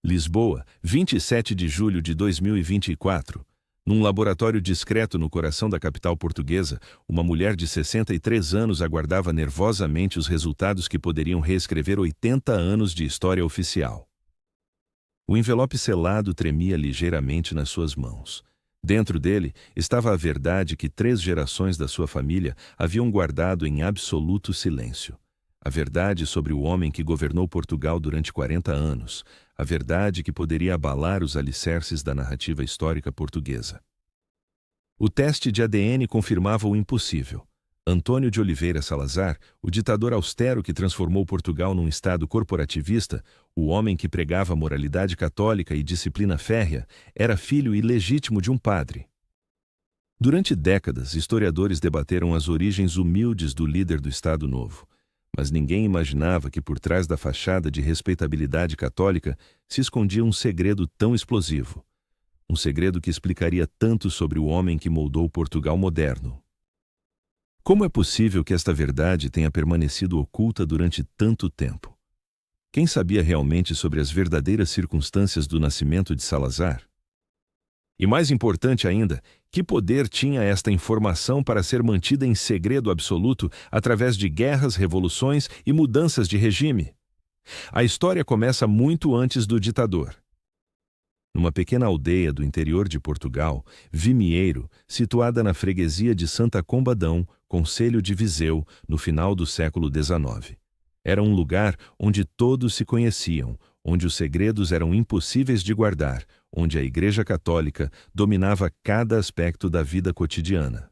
Lisboa, 27 de julho de 2024. Num laboratório discreto no coração da capital portuguesa, uma mulher de 63 anos aguardava nervosamente os resultados que poderiam reescrever 80 anos de história oficial. O envelope selado tremia ligeiramente nas suas mãos. Dentro dele estava a verdade que 3 gerações da sua família haviam guardado em absoluto silêncio. A verdade sobre o homem que governou Portugal durante 40 anos. A verdade que poderia abalar os alicerces da narrativa histórica portuguesa. O teste de ADN confirmava o impossível. Antônio de Oliveira Salazar, o ditador austero que transformou Portugal num estado corporativista, o homem que pregava moralidade católica e disciplina férrea, era filho ilegítimo de um padre. Durante décadas, historiadores debateram as origens humildes do líder do Estado Novo. Mas ninguém imaginava que por trás da fachada de respeitabilidade católica se escondia um segredo tão explosivo. Um segredo que explicaria tanto sobre o homem que moldou Portugal moderno. Como é possível que esta verdade tenha permanecido oculta durante tanto tempo? Quem sabia realmente sobre as verdadeiras circunstâncias do nascimento de Salazar? E mais importante ainda, que poder tinha esta informação para ser mantida em segredo absoluto através de guerras, revoluções e mudanças de regime? A história começa muito antes do ditador. Numa pequena aldeia do interior de Portugal, Vimieiro, situada na freguesia de Santa Combadão, concelho de Viseu, no final do século XIX. Era um lugar onde todos se conheciam, onde os segredos eram impossíveis de guardar, onde a Igreja Católica dominava cada aspecto da vida cotidiana.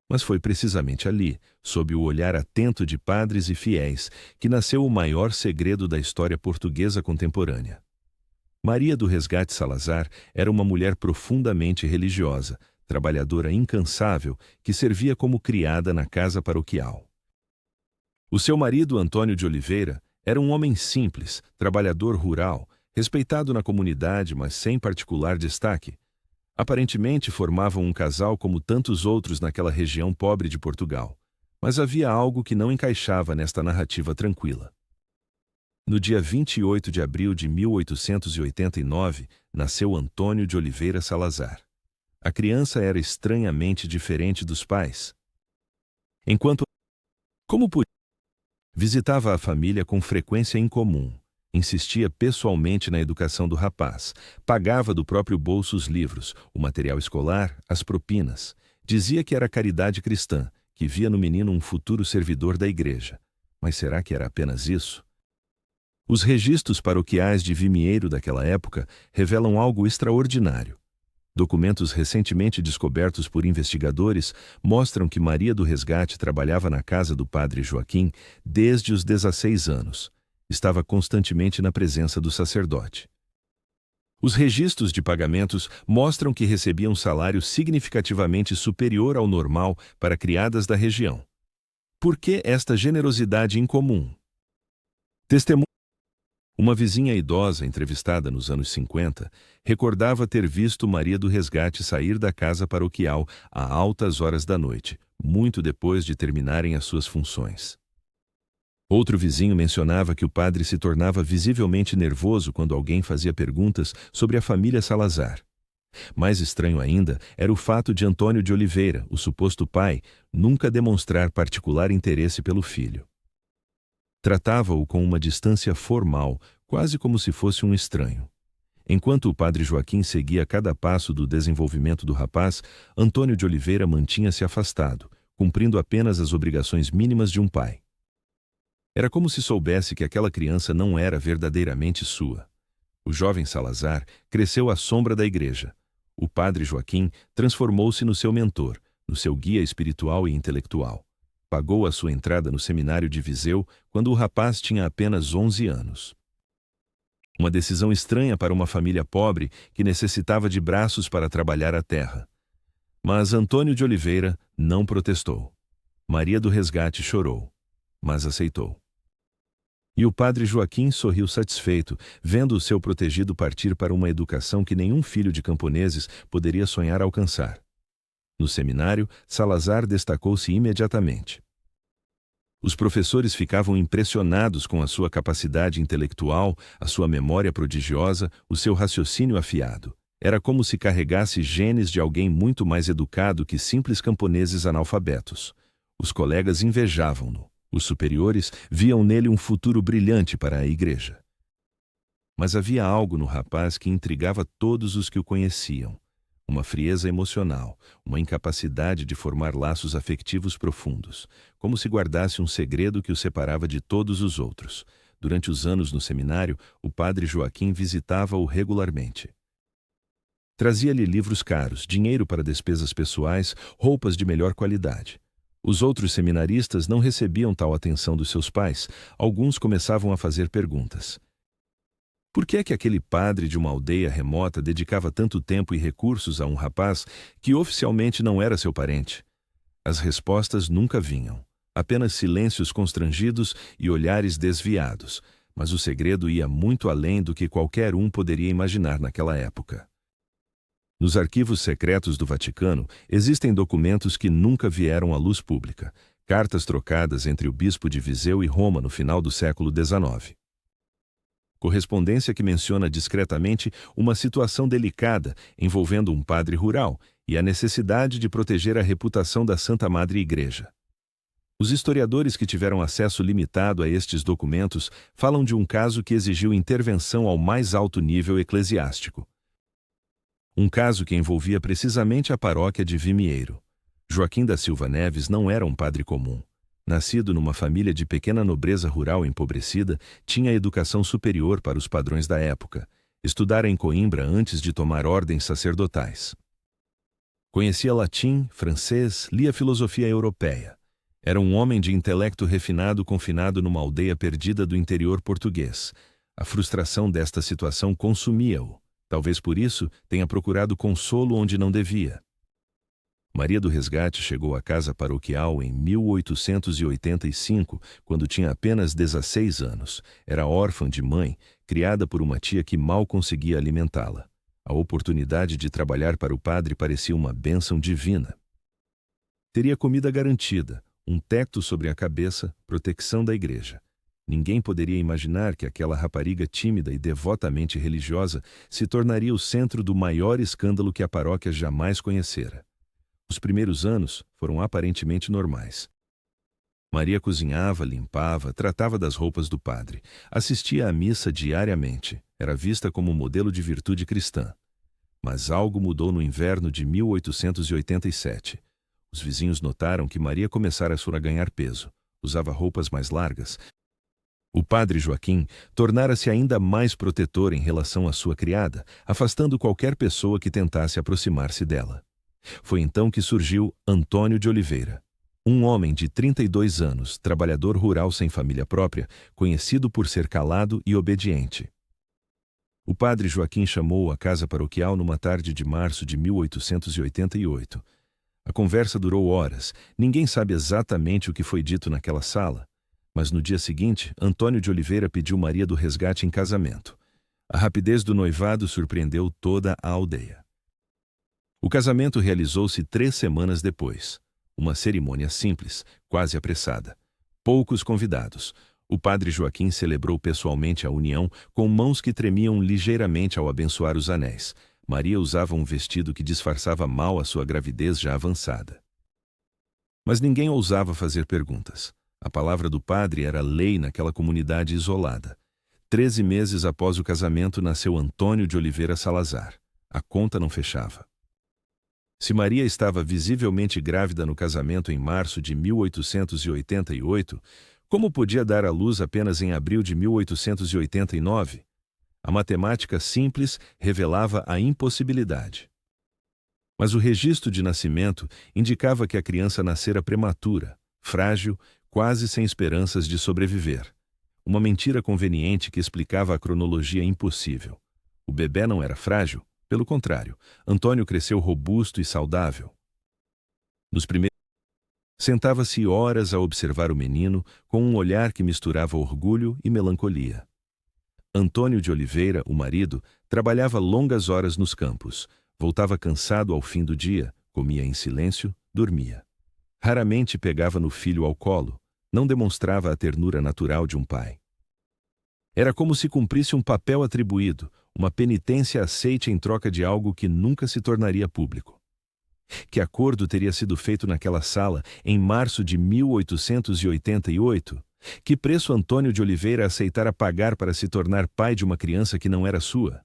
Mas foi precisamente ali, sob o olhar atento de padres e fiéis, que nasceu o maior segredo da história portuguesa contemporânea. Maria do Resgate Salazar era uma mulher profundamente religiosa, trabalhadora incansável, que servia como criada na casa paroquial. O seu marido, Antônio de Oliveira, era um homem simples, trabalhador rural, respeitado na comunidade, mas sem particular destaque. Aparentemente formavam um casal como tantos outros naquela região pobre de Portugal. Mas havia algo que não encaixava nesta narrativa tranquila. No dia 28 de abril de 1889, nasceu Antônio de Oliveira Salazar. A criança era estranhamente diferente dos pais. Como podia, visitava a família com frequência incomum. Insistia pessoalmente na educação do rapaz, pagava do próprio bolso os livros, o material escolar, as propinas. Dizia que era caridade cristã, que via no menino um futuro servidor da igreja. Mas será que era apenas isso? Os registros paroquiais de Vimieiro daquela época revelam algo extraordinário. Documentos recentemente descobertos por investigadores mostram que Maria do Resgate trabalhava na casa do padre Joaquim desde os 16 anos. Estava constantemente na presença do sacerdote. Os registros de pagamentos mostram que recebia um salário significativamente superior ao normal para criadas da região. Por que esta generosidade incomum? Uma vizinha idosa, entrevistada nos anos 50, recordava ter visto Maria do Resgate sair da casa paroquial a altas horas da noite, muito depois de terminarem as suas funções. Outro vizinho mencionava que o padre se tornava visivelmente nervoso quando alguém fazia perguntas sobre a família Salazar. Mais estranho ainda era o fato de Antônio de Oliveira, o suposto pai, nunca demonstrar particular interesse pelo filho. Tratava-o com uma distância formal, quase como se fosse um estranho. Enquanto o padre Joaquim seguia cada passo do desenvolvimento do rapaz, Antônio de Oliveira mantinha-se afastado, cumprindo apenas as obrigações mínimas de um pai. Era como se soubesse que aquela criança não era verdadeiramente sua. O jovem Salazar cresceu à sombra da igreja. O padre Joaquim transformou-se no seu mentor, no seu guia espiritual e intelectual. Pagou a sua entrada no seminário de Viseu quando o rapaz tinha apenas 11 anos. Uma decisão estranha para uma família pobre que necessitava de braços para trabalhar a terra. Mas Antônio de Oliveira não protestou. Maria do Resgate chorou, mas aceitou. E o padre Joaquim sorriu satisfeito, vendo o seu protegido partir para uma educação que nenhum filho de camponeses poderia sonhar alcançar. No seminário, Salazar destacou-se imediatamente. Os professores ficavam impressionados com a sua capacidade intelectual, a sua memória prodigiosa, o seu raciocínio afiado. Era como se carregasse genes de alguém muito mais educado que simples camponeses analfabetos. Os colegas invejavam-no. Os superiores viam nele um futuro brilhante para a igreja. Mas havia algo no rapaz que intrigava todos os que o conheciam. Uma frieza emocional, uma incapacidade de formar laços afetivos profundos, como se guardasse um segredo que o separava de todos os outros. Durante os anos no seminário, o padre Joaquim visitava-o regularmente. Trazia-lhe livros caros, dinheiro para despesas pessoais, roupas de melhor qualidade. Os outros seminaristas não recebiam tal atenção dos seus pais. Alguns começavam a fazer perguntas. Por que é que aquele padre de uma aldeia remota dedicava tanto tempo e recursos a um rapaz que oficialmente não era seu parente? As respostas nunca vinham. Apenas silêncios constrangidos e olhares desviados. Mas o segredo ia muito além do que qualquer um poderia imaginar naquela época. Nos arquivos secretos do Vaticano existem documentos que nunca vieram à luz pública. Cartas trocadas entre o bispo de Viseu e Roma no final do século XIX. Correspondência que menciona discretamente uma situação delicada envolvendo um padre rural e a necessidade de proteger a reputação da Santa Madre Igreja. Os historiadores que tiveram acesso limitado a estes documentos falam de um caso que exigiu intervenção ao mais alto nível eclesiástico. Um caso que envolvia precisamente a paróquia de Vimieiro. Joaquim da Silva Neves não era um padre comum. Nascido numa família de pequena nobreza rural empobrecida, tinha educação superior para os padrões da época. Estudara em Coimbra antes de tomar ordens sacerdotais. Conhecia latim, francês, lia filosofia europeia. Era um homem de intelecto refinado confinado numa aldeia perdida do interior português. A frustração desta situação consumia-o. Talvez por isso tenha procurado consolo onde não devia. Maria do Resgate chegou à casa paroquial em 1885, quando tinha apenas 16 anos. Era órfã de mãe, criada por uma tia que mal conseguia alimentá-la. A oportunidade de trabalhar para o padre parecia uma bênção divina. Teria comida garantida, um teto sobre a cabeça, proteção da igreja. Ninguém poderia imaginar que aquela rapariga tímida e devotamente religiosa se tornaria o centro do maior escândalo que a paróquia jamais conhecera. Os primeiros anos foram aparentemente normais. Maria cozinhava, limpava, tratava das roupas do padre, assistia à missa diariamente, era vista como modelo de virtude cristã. Mas algo mudou no inverno de 1887. Os vizinhos notaram que Maria começara a ganhar peso, usava roupas mais largas. O padre Joaquim tornara-se ainda mais protetor em relação à sua criada, afastando qualquer pessoa que tentasse aproximar-se dela. Foi então que surgiu Antônio de Oliveira, um homem de 32 anos, trabalhador rural sem família própria, conhecido por ser calado e obediente. O padre Joaquim chamou-o à casa paroquial numa tarde de março de 1888. A conversa durou horas, ninguém sabe exatamente o que foi dito naquela sala, mas no dia seguinte, Antônio de Oliveira pediu Maria do Resgate em casamento. A rapidez do noivado surpreendeu toda a aldeia. O casamento realizou-se 3 semanas depois. Uma cerimônia simples, quase apressada. Poucos convidados. O padre Joaquim celebrou pessoalmente a união com mãos que tremiam ligeiramente ao abençoar os anéis. Maria usava um vestido que disfarçava mal a sua gravidez já avançada. Mas ninguém ousava fazer perguntas. A palavra do padre era lei naquela comunidade isolada. 13 meses após o casamento nasceu Antônio de Oliveira Salazar. A conta não fechava. Se Maria estava visivelmente grávida no casamento em março de 1888, como podia dar à luz apenas em abril de 1889? A matemática simples revelava a impossibilidade. Mas o registro de nascimento indicava que a criança nascera prematura, frágil, quase sem esperanças de sobreviver. Uma mentira conveniente que explicava a cronologia impossível. O bebê não era frágil. Pelo contrário, Antônio cresceu robusto e saudável. Nos primeiros sentava-se horas a observar o menino com um olhar que misturava orgulho e melancolia. Antônio de Oliveira, o marido, trabalhava longas horas nos campos, voltava cansado ao fim do dia, comia em silêncio, dormia. Raramente pegava no filho ao colo. Não demonstrava a ternura natural de um pai. Era como se cumprisse um papel atribuído, uma penitência aceite em troca de algo que nunca se tornaria público. Que acordo teria sido feito naquela sala em março de 1888? Que preço Antônio de Oliveira aceitara pagar para se tornar pai de uma criança que não era sua?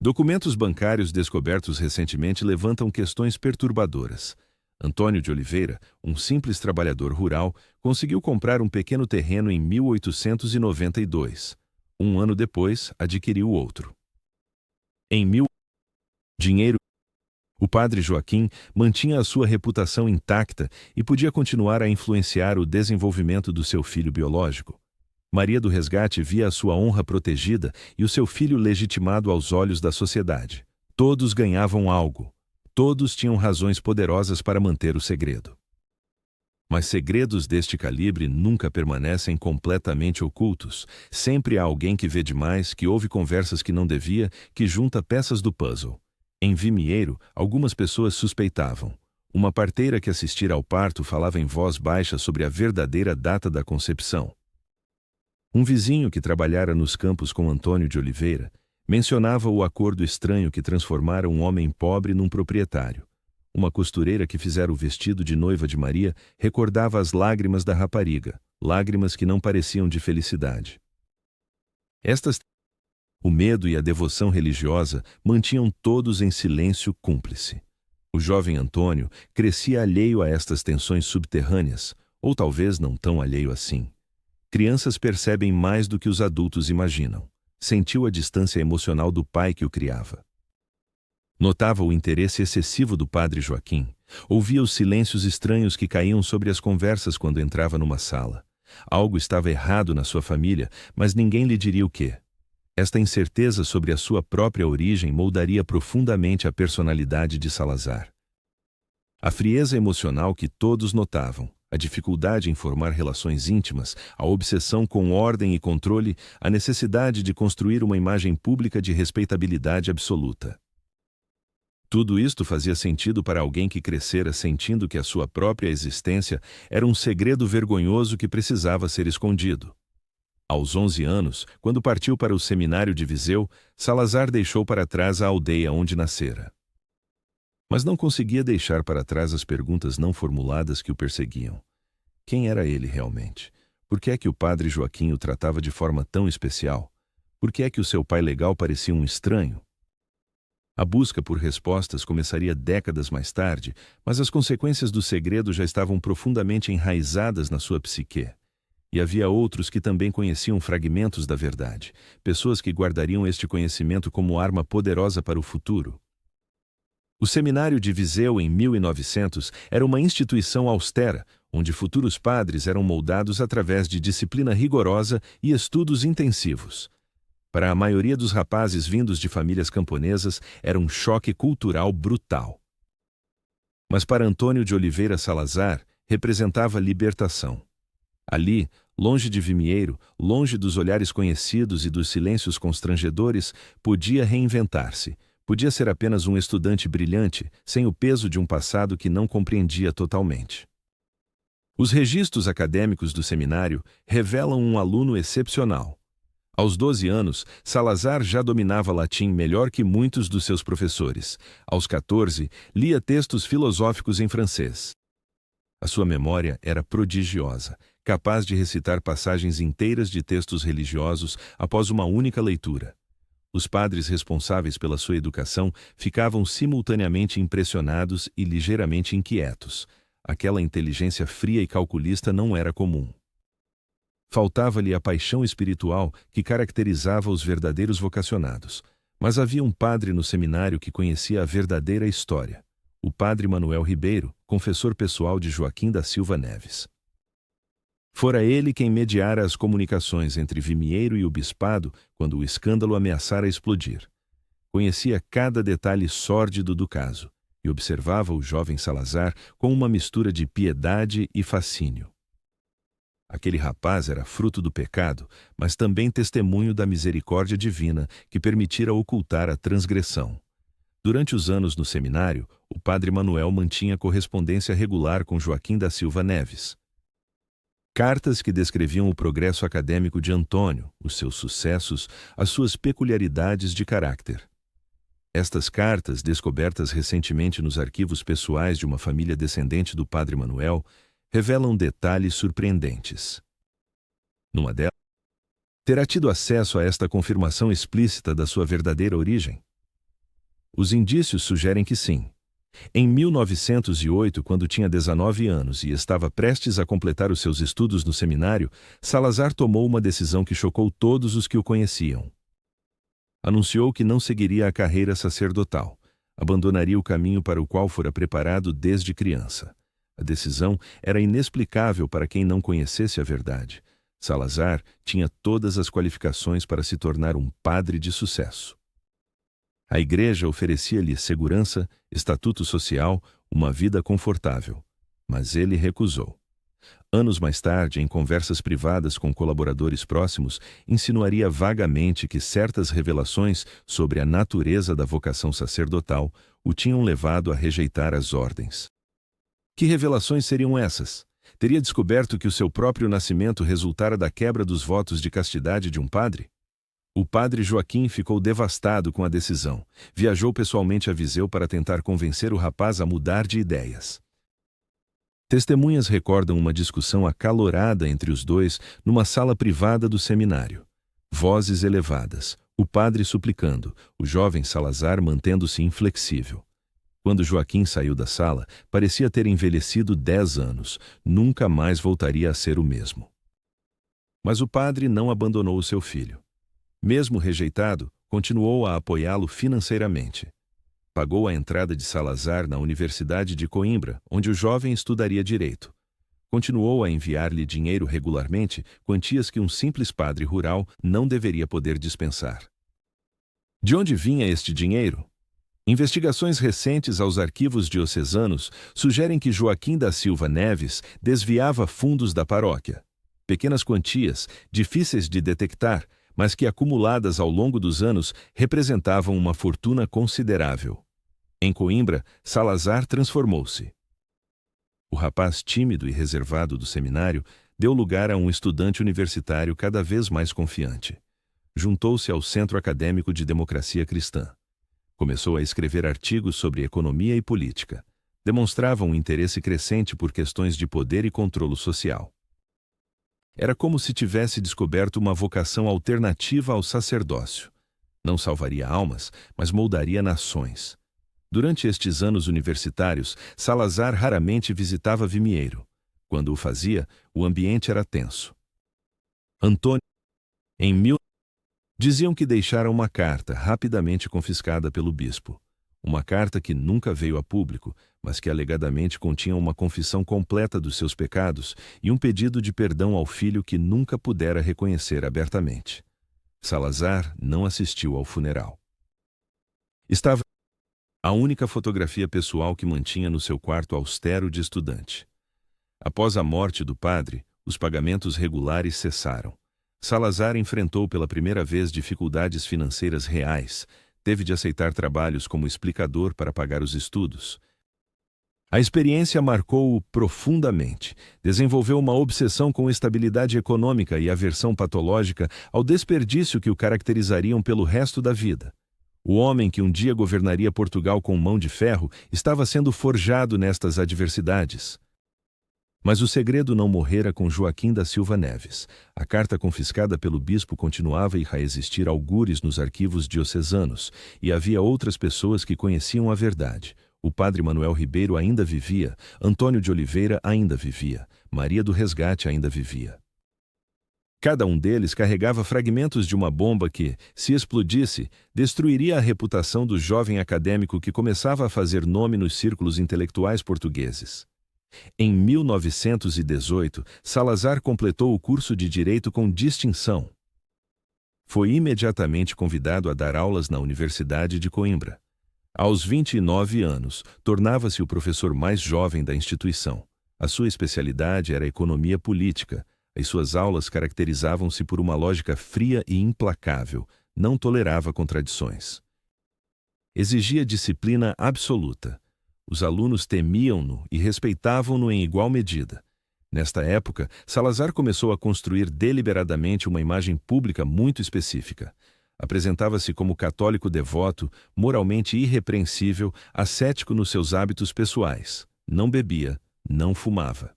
Documentos bancários descobertos recentemente levantam questões perturbadoras. Antônio de Oliveira, um simples trabalhador rural, conseguiu comprar um pequeno terreno em 1892. Um ano depois, adquiriu outro. Dinheiro. O padre Joaquim mantinha a sua reputação intacta e podia continuar a influenciar o desenvolvimento do seu filho biológico. Maria do Resgate via a sua honra protegida e o seu filho legitimado aos olhos da sociedade. Todos ganhavam algo. Todos tinham razões poderosas para manter o segredo. Mas segredos deste calibre nunca permanecem completamente ocultos. Sempre há alguém que vê demais, que ouve conversas que não devia, que junta peças do puzzle. Em Vimieiro, algumas pessoas suspeitavam. Uma parteira que assistira ao parto falava em voz baixa sobre a verdadeira data da concepção. Um vizinho que trabalhara nos campos com Antônio de Oliveira mencionava o acordo estranho que transformara um homem pobre num proprietário. Uma costureira que fizera o vestido de noiva de Maria recordava as lágrimas da rapariga, lágrimas que não pareciam de felicidade. O medo e a devoção religiosa mantinham todos em silêncio cúmplice. O jovem Antônio crescia alheio a estas tensões subterrâneas, ou talvez não tão alheio assim. Crianças percebem mais do que os adultos imaginam. Sentiu a distância emocional do pai que o criava. Notava o interesse excessivo do padre Joaquim. Ouvia os silêncios estranhos que caíam sobre as conversas quando entrava numa sala. Algo estava errado na sua família, mas ninguém lhe diria o quê. Esta incerteza sobre a sua própria origem moldaria profundamente a personalidade de Salazar. A frieza emocional que todos notavam, a dificuldade em formar relações íntimas, a obsessão com ordem e controle, a necessidade de construir uma imagem pública de respeitabilidade absoluta. Tudo isto fazia sentido para alguém que crescera sentindo que a sua própria existência era um segredo vergonhoso que precisava ser escondido. Aos 11 anos, quando partiu para o seminário de Viseu, Salazar deixou para trás a aldeia onde nascera. Mas não conseguia deixar para trás as perguntas não formuladas que o perseguiam. Quem era ele realmente? Por que é que o padre Joaquim o tratava de forma tão especial? Por que é que o seu pai legal parecia um estranho? A busca por respostas começaria décadas mais tarde, mas as consequências do segredo já estavam profundamente enraizadas na sua psique. E havia outros que também conheciam fragmentos da verdade, pessoas que guardariam este conhecimento como arma poderosa para o futuro. O Seminário de Viseu, em 1900, era uma instituição austera, onde futuros padres eram moldados através de disciplina rigorosa e estudos intensivos. Para a maioria dos rapazes vindos de famílias camponesas, era um choque cultural brutal. Mas para Antônio de Oliveira Salazar, representava libertação. Ali, longe de Vimieiro, longe dos olhares conhecidos e dos silêncios constrangedores, podia reinventar-se. Podia ser apenas um estudante brilhante, sem o peso de um passado que não compreendia totalmente. Os registros acadêmicos do seminário revelam um aluno excepcional. Aos 12 anos, Salazar já dominava latim melhor que muitos dos seus professores. Aos 14, lia textos filosóficos em francês. A sua memória era prodigiosa, capaz de recitar passagens inteiras de textos religiosos após uma única leitura. Os padres responsáveis pela sua educação ficavam simultaneamente impressionados e ligeiramente inquietos. Aquela inteligência fria e calculista não era comum. Faltava-lhe a paixão espiritual que caracterizava os verdadeiros vocacionados. Mas havia um padre no seminário que conhecia a verdadeira história. O padre Manuel Ribeiro, confessor pessoal de Joaquim da Silva Neves. Fora ele quem mediara as comunicações entre Vimieiro e o bispado quando o escândalo ameaçara explodir. Conhecia cada detalhe sórdido do caso e observava o jovem Salazar com uma mistura de piedade e fascínio. Aquele rapaz era fruto do pecado, mas também testemunho da misericórdia divina que permitira ocultar a transgressão. Durante os anos no seminário, o padre Manuel mantinha correspondência regular com Joaquim da Silva Neves. Cartas que descreviam o progresso acadêmico de Antônio, os seus sucessos, as suas peculiaridades de caráter. Estas cartas, descobertas recentemente nos arquivos pessoais de uma família descendente do padre Manuel, revelam detalhes surpreendentes. Numa delas, terá tido acesso a esta confirmação explícita da sua verdadeira origem? Os indícios sugerem que sim. Em 1908, quando tinha 19 anos e estava prestes a completar os seus estudos no seminário, Salazar tomou uma decisão que chocou todos os que o conheciam. Anunciou que não seguiria a carreira sacerdotal, abandonaria o caminho para o qual fora preparado desde criança. A decisão era inexplicável para quem não conhecesse a verdade. Salazar tinha todas as qualificações para se tornar um padre de sucesso. A igreja oferecia-lhe segurança, estatuto social, uma vida confortável. Mas ele recusou. Anos mais tarde, em conversas privadas com colaboradores próximos, insinuaria vagamente que certas revelações sobre a natureza da vocação sacerdotal o tinham levado a rejeitar as ordens. Que revelações seriam essas? Teria descoberto que o seu próprio nascimento resultara da quebra dos votos de castidade de um padre? O padre Joaquim ficou devastado com a decisão. Viajou pessoalmente a Viseu para tentar convencer o rapaz a mudar de ideias. Testemunhas recordam uma discussão acalorada entre os dois numa sala privada do seminário. Vozes elevadas, o padre suplicando, o jovem Salazar mantendo-se inflexível. Quando Joaquim saiu da sala, parecia ter envelhecido 10 anos, nunca mais voltaria a ser o mesmo. Mas o padre não abandonou o seu filho. Mesmo rejeitado, continuou a apoiá-lo financeiramente. Pagou a entrada de Salazar na Universidade de Coimbra, onde o jovem estudaria direito. Continuou a enviar-lhe dinheiro regularmente, quantias que um simples padre rural não deveria poder dispensar. De onde vinha este dinheiro? Investigações recentes aos arquivos diocesanos sugerem que Joaquim da Silva Neves desviava fundos da paróquia. Pequenas quantias, difíceis de detectar, mas que acumuladas ao longo dos anos representavam uma fortuna considerável. Em Coimbra, Salazar transformou-se. O rapaz tímido e reservado do seminário deu lugar a um estudante universitário cada vez mais confiante. Juntou-se ao Centro Acadêmico de Democracia Cristã. Começou a escrever artigos sobre economia e política. Demonstrava um interesse crescente por questões de poder e controle social. Era como se tivesse descoberto uma vocação alternativa ao sacerdócio. Não salvaria almas, mas moldaria nações. Durante estes anos universitários, Salazar raramente visitava Vimieiro. Quando o fazia, o ambiente era tenso. Antônio, em 1000, diziam que deixara uma carta rapidamente confiscada pelo bispo. Uma carta que nunca veio a público, mas que alegadamente continha uma confissão completa dos seus pecados e um pedido de perdão ao filho que nunca pudera reconhecer abertamente. Salazar não assistiu ao funeral. Estava a única fotografia pessoal que mantinha no seu quarto austero de estudante. Após a morte do padre, os pagamentos regulares cessaram. Salazar enfrentou pela primeira vez dificuldades financeiras reais. Teve de aceitar trabalhos como explicador para pagar os estudos. A experiência marcou-o profundamente. Desenvolveu uma obsessão com estabilidade econômica e aversão patológica ao desperdício que o caracterizariam pelo resto da vida. O homem que um dia governaria Portugal com mão de ferro estava sendo forjado nestas adversidades. Mas o segredo não morrera com Joaquim da Silva Neves. A carta confiscada pelo bispo continuava a existir algures nos arquivos diocesanos, e havia outras pessoas que conheciam a verdade. O padre Manuel Ribeiro ainda vivia, Antônio de Oliveira ainda vivia, Maria do Resgate ainda vivia. Cada um deles carregava fragmentos de uma bomba que, se explodisse, destruiria a reputação do jovem acadêmico que começava a fazer nome nos círculos intelectuais portugueses. Em 1918, Salazar completou o curso de Direito com distinção. Foi imediatamente convidado a dar aulas na Universidade de Coimbra. Aos 29 anos, tornava-se o professor mais jovem da instituição. A sua especialidade era economia política. As suas aulas caracterizavam-se por uma lógica fria e implacável, não tolerava contradições. Exigia disciplina absoluta. Os alunos temiam-no e respeitavam-no em igual medida. Nesta época, Salazar começou a construir deliberadamente uma imagem pública muito específica. Apresentava-se como católico devoto, moralmente irrepreensível, ascético nos seus hábitos pessoais. Não bebia, não fumava.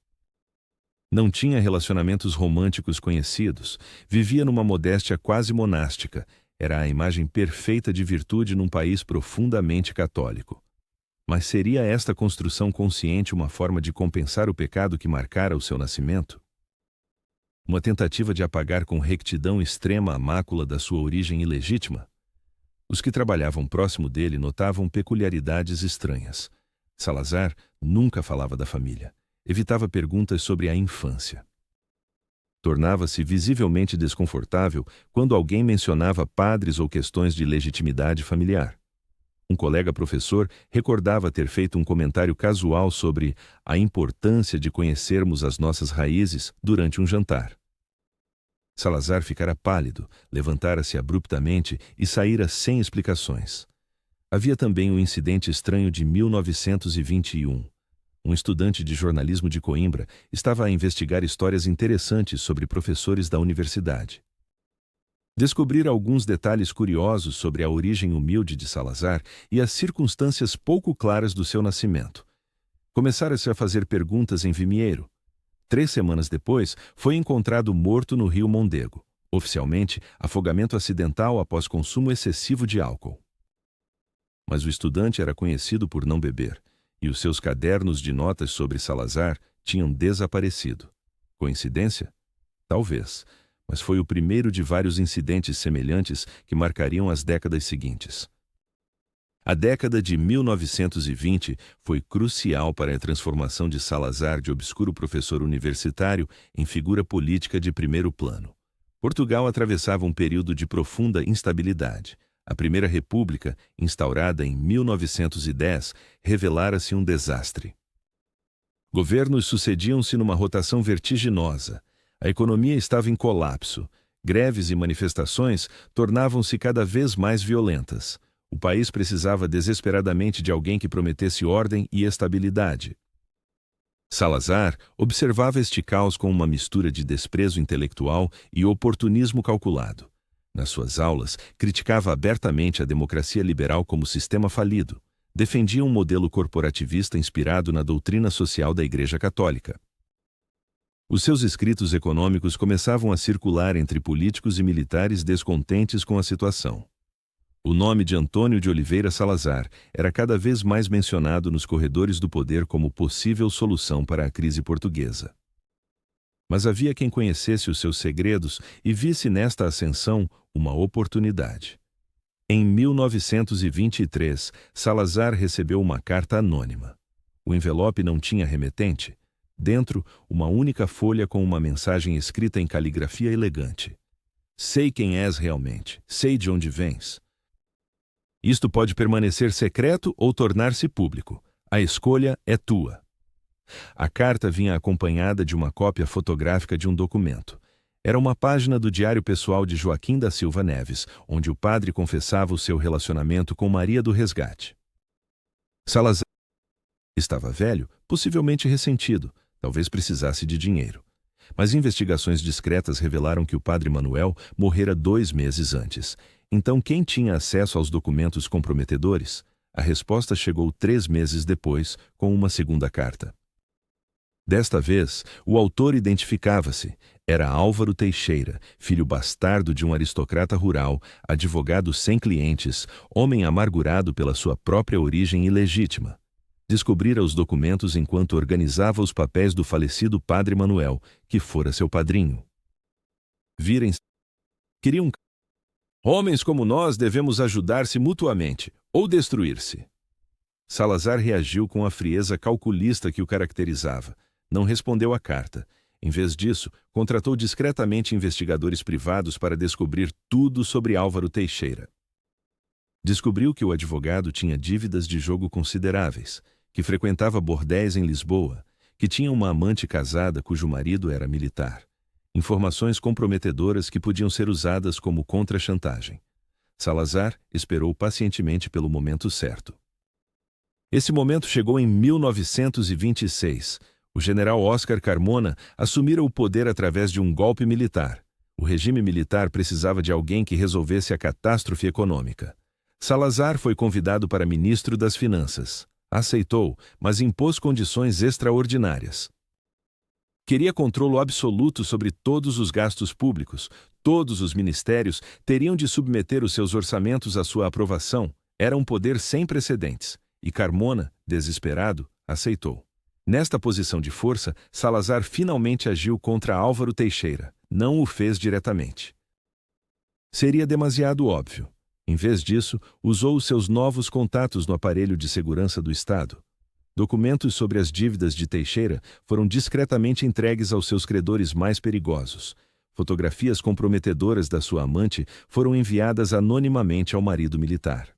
Não tinha relacionamentos românticos conhecidos, vivia numa modéstia quase monástica. Era a imagem perfeita de virtude num país profundamente católico. Mas seria esta construção consciente uma forma de compensar o pecado que marcara o seu nascimento? Uma tentativa de apagar com rectidão extrema a mácula da sua origem ilegítima? Os que trabalhavam próximo dele notavam peculiaridades estranhas. Salazar nunca falava da família. Evitava perguntas sobre a infância. Tornava-se visivelmente desconfortável quando alguém mencionava padres ou questões de legitimidade familiar. Um colega professor recordava ter feito um comentário casual sobre a importância de conhecermos as nossas raízes durante um jantar. Salazar ficara pálido, levantara-se abruptamente e saíra sem explicações. Havia também o incidente estranho de 1921. Um estudante de jornalismo de Coimbra estava a investigar histórias interessantes sobre professores da universidade. Descobrira alguns detalhes curiosos sobre a origem humilde de Salazar e as circunstâncias pouco claras do seu nascimento. Começara-se a fazer perguntas em Vimieiro. 3 semanas depois, foi encontrado morto no rio Mondego. Oficialmente, afogamento acidental após consumo excessivo de álcool. Mas o estudante era conhecido por não beber, e os seus cadernos de notas sobre Salazar tinham desaparecido. Coincidência? Talvez, mas foi o primeiro de vários incidentes semelhantes que marcariam as décadas seguintes. A década de 1920 foi crucial para a transformação de Salazar de obscuro professor universitário em figura política de primeiro plano. Portugal atravessava um período de profunda instabilidade. A Primeira República, instaurada em 1910, revelara-se um desastre. Governos sucediam-se numa rotação vertiginosa. A economia estava em colapso. Greves e manifestações tornavam-se cada vez mais violentas. O país precisava desesperadamente de alguém que prometesse ordem e estabilidade. Salazar observava este caos com uma mistura de desprezo intelectual e oportunismo calculado. Nas suas aulas, criticava abertamente a democracia liberal como sistema falido. Defendia um modelo corporativista inspirado na doutrina social da Igreja Católica. Os seus escritos econômicos começavam a circular entre políticos e militares descontentes com a situação. O nome de Antônio de Oliveira Salazar era cada vez mais mencionado nos corredores do poder como possível solução para a crise portuguesa. Mas havia quem conhecesse os seus segredos e visse nesta ascensão uma oportunidade. Em 1923, Salazar recebeu uma carta anônima. O envelope não tinha remetente. Dentro, uma única folha com uma mensagem escrita em caligrafia elegante. Sei quem és realmente, sei de onde vens. Isto pode permanecer secreto ou tornar-se público. A escolha é tua. A carta vinha acompanhada de uma cópia fotográfica de um documento. Era uma página do diário pessoal de Joaquim da Silva Neves, onde o padre confessava o seu relacionamento com Maria do Resgate. Salazar estava velho, possivelmente ressentido, talvez precisasse de dinheiro. Mas investigações discretas revelaram que o padre Manuel morrera 2 meses antes. Então, quem tinha acesso aos documentos comprometedores? A resposta chegou 3 meses depois, com uma segunda carta. Desta vez, o autor identificava-se. Era Álvaro Teixeira, filho bastardo de um aristocrata rural, advogado sem clientes, homem amargurado pela sua própria origem ilegítima. Descobrira os documentos enquanto organizava os papéis do falecido padre Manuel, que fora seu padrinho. Queriam. Homens como nós devemos ajudar-se mutuamente, ou destruir-se. Salazar reagiu com a frieza calculista que o caracterizava. Não respondeu à carta. Em vez disso, contratou discretamente investigadores privados para descobrir tudo sobre Álvaro Teixeira. Descobriu que o advogado tinha dívidas de jogo consideráveis, que frequentava bordéis em Lisboa, que tinha uma amante casada cujo marido era militar. Informações comprometedoras que podiam ser usadas como contra-chantagem. Salazar esperou pacientemente pelo momento certo. Esse momento chegou em 1926. O general Oscar Carmona assumira o poder através de um golpe militar. O regime militar precisava de alguém que resolvesse a catástrofe econômica. Salazar foi convidado para ministro das Finanças. Aceitou, mas impôs condições extraordinárias. Queria controle absoluto sobre todos os gastos públicos. Todos os ministérios teriam de submeter os seus orçamentos à sua aprovação. Era um poder sem precedentes. E Carmona, desesperado, aceitou. Nesta posição de força, Salazar finalmente agiu contra Álvaro Teixeira. Não o fez diretamente. Seria demasiado óbvio. Em vez disso, usou os seus novos contatos no aparelho de segurança do Estado. Documentos sobre as dívidas de Teixeira foram discretamente entregues aos seus credores mais perigosos. Fotografias comprometedoras da sua amante foram enviadas anonimamente ao marido militar.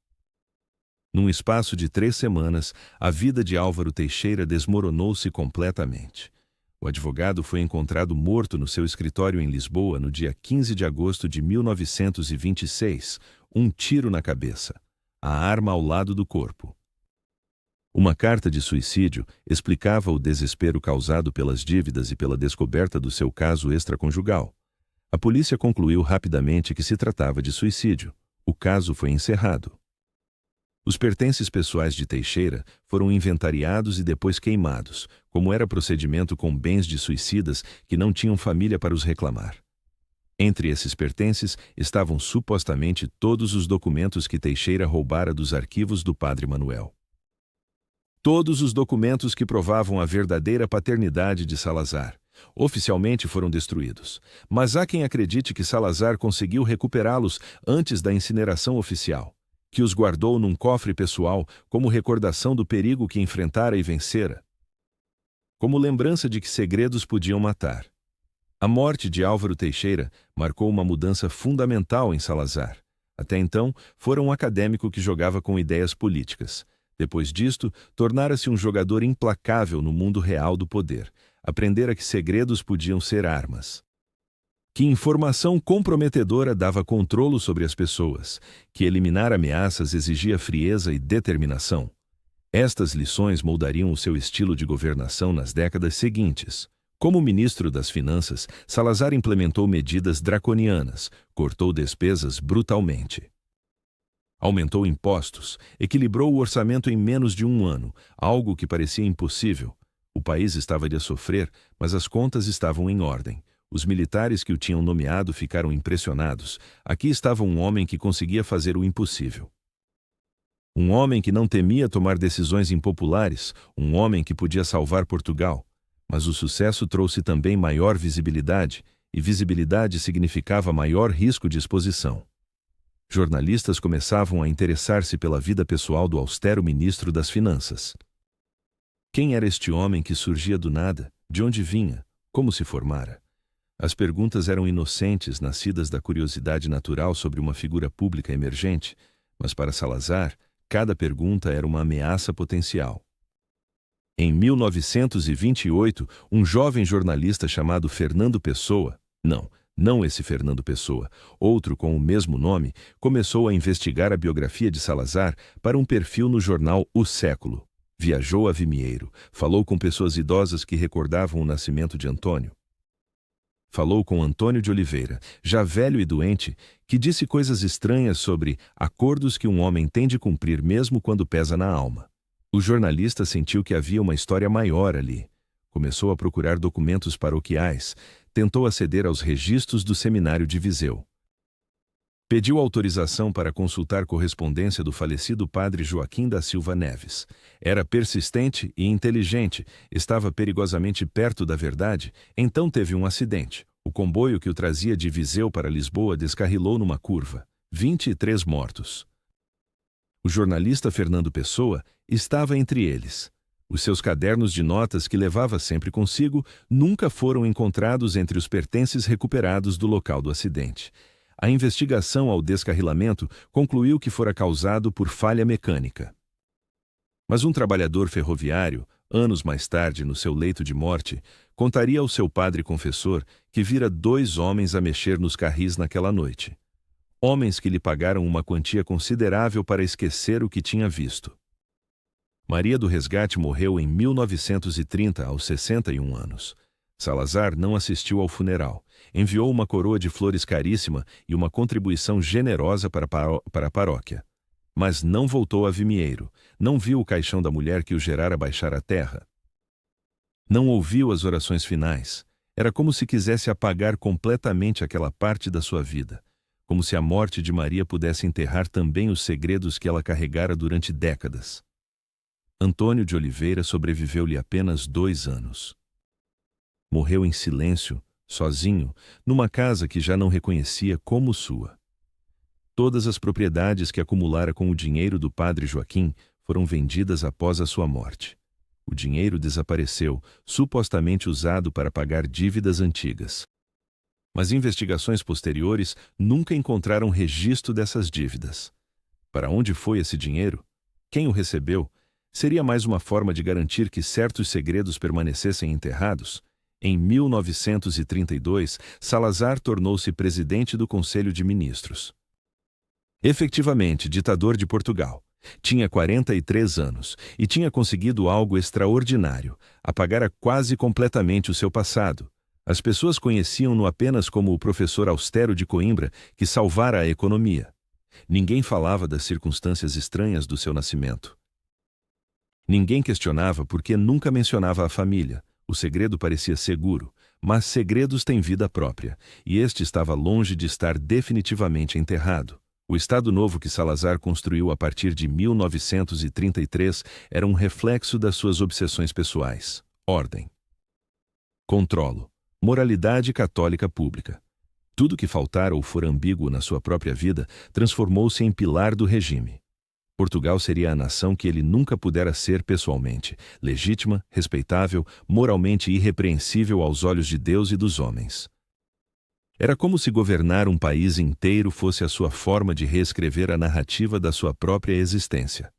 Num espaço de 3 semanas, a vida de Álvaro Teixeira desmoronou-se completamente. O advogado foi encontrado morto no seu escritório em Lisboa no dia 15 de agosto de 1926, um tiro na cabeça, a arma ao lado do corpo. Uma carta de suicídio explicava o desespero causado pelas dívidas e pela descoberta do seu caso extraconjugal. A polícia concluiu rapidamente que se tratava de suicídio. O caso foi encerrado. Os pertences pessoais de Teixeira foram inventariados e depois queimados, como era procedimento com bens de suicidas que não tinham família para os reclamar. Entre esses pertences estavam supostamente todos os documentos que Teixeira roubara dos arquivos do padre Manuel. Todos os documentos que provavam a verdadeira paternidade de Salazar. Oficialmente foram destruídos, mas há quem acredite que Salazar conseguiu recuperá-los antes da incineração oficial, que os guardou num cofre pessoal como recordação do perigo que enfrentara e vencera. Como lembrança de que segredos podiam matar. A morte de Álvaro Teixeira marcou uma mudança fundamental em Salazar. Até então, fora um acadêmico que jogava com ideias políticas. Depois disto, tornara-se um jogador implacável no mundo real do poder. Aprendera que segredos podiam ser armas. Que informação comprometedora dava controlo sobre as pessoas, que eliminar ameaças exigia frieza e determinação. Estas lições moldariam o seu estilo de governação nas décadas seguintes. Como ministro das Finanças, Salazar implementou medidas draconianas, cortou despesas brutalmente. Aumentou impostos, equilibrou o orçamento em menos de um ano, algo que parecia impossível. O país estava a sofrer, mas as contas estavam em ordem. Os militares que o tinham nomeado ficaram impressionados. Aqui estava um homem que conseguia fazer o impossível. Um homem que não temia tomar decisões impopulares, um homem que podia salvar Portugal. Mas o sucesso trouxe também maior visibilidade, e visibilidade significava maior risco de exposição. Jornalistas começavam a interessar-se pela vida pessoal do austero ministro das Finanças. Quem era este homem que surgia do nada? De onde vinha? Como se formara? As perguntas eram inocentes, nascidas da curiosidade natural sobre uma figura pública emergente, mas para Salazar, cada pergunta era uma ameaça potencial. Em 1928, um jovem jornalista chamado Fernando Pessoa, não esse Fernando Pessoa, outro com o mesmo nome, começou a investigar a biografia de Salazar para um perfil no jornal O Século. Viajou a Vimieiro, falou com pessoas idosas que recordavam o nascimento de Antônio. Falou com Antônio de Oliveira, já velho e doente, que disse coisas estranhas sobre acordos que um homem tem de cumprir mesmo quando pesa na alma. O jornalista sentiu que havia uma história maior ali. Começou a procurar documentos paroquiais, tentou aceder aos registros do seminário de Viseu. Pediu autorização para consultar correspondência do falecido padre Joaquim da Silva Neves. Era persistente e inteligente, estava perigosamente perto da verdade, então teve um acidente. O comboio que o trazia de Viseu para Lisboa descarrilou numa curva. 23 mortos. O jornalista Fernando Pessoa estava entre eles. Os seus cadernos de notas que levava sempre consigo nunca foram encontrados entre os pertences recuperados do local do acidente. A investigação ao descarrilamento concluiu que fora causado por falha mecânica. Mas um trabalhador ferroviário, anos mais tarde, no seu leito de morte, contaria ao seu padre confessor que vira 2 homens a mexer nos carris naquela noite. Homens que lhe pagaram uma quantia considerável para esquecer o que tinha visto. Maria do Resgate morreu em 1930, aos 61 anos. Salazar não assistiu ao funeral. Enviou uma coroa de flores caríssima e uma contribuição generosa para a paróquia. Mas não voltou a Vimieiro, não viu o caixão da mulher que o gerara baixar à terra. Não ouviu as orações finais. Era como se quisesse apagar completamente aquela parte da sua vida. Como se a morte de Maria pudesse enterrar também os segredos que ela carregara durante décadas. Antônio de Oliveira sobreviveu-lhe apenas 2 anos. Morreu em silêncio, sozinho, numa casa que já não reconhecia como sua. Todas as propriedades que acumulara com o dinheiro do padre Joaquim foram vendidas após a sua morte. O dinheiro desapareceu, supostamente usado para pagar dívidas antigas. Mas investigações posteriores nunca encontraram registro dessas dívidas. Para onde foi esse dinheiro? Quem o recebeu? Seria mais uma forma de garantir que certos segredos permanecessem enterrados? Em 1932, Salazar tornou-se presidente do Conselho de Ministros. Efetivamente, ditador de Portugal. Tinha 43 anos e tinha conseguido algo extraordinário: apagara quase completamente o seu passado. As pessoas conheciam-no apenas como o professor austero de Coimbra que salvara a economia. Ninguém falava das circunstâncias estranhas do seu nascimento. Ninguém questionava por que nunca mencionava a família. O segredo parecia seguro, mas segredos têm vida própria, e este estava longe de estar definitivamente enterrado. O Estado Novo que Salazar construiu a partir de 1933 era um reflexo das suas obsessões pessoais: ordem, controlo, moralidade católica pública. Tudo que faltara ou for ambíguo na sua própria vida transformou-se em pilar do regime. Portugal seria a nação que ele nunca pudera ser pessoalmente: legítima, respeitável, moralmente irrepreensível aos olhos de Deus e dos homens. Era como se governar um país inteiro fosse a sua forma de reescrever a narrativa da sua própria existência.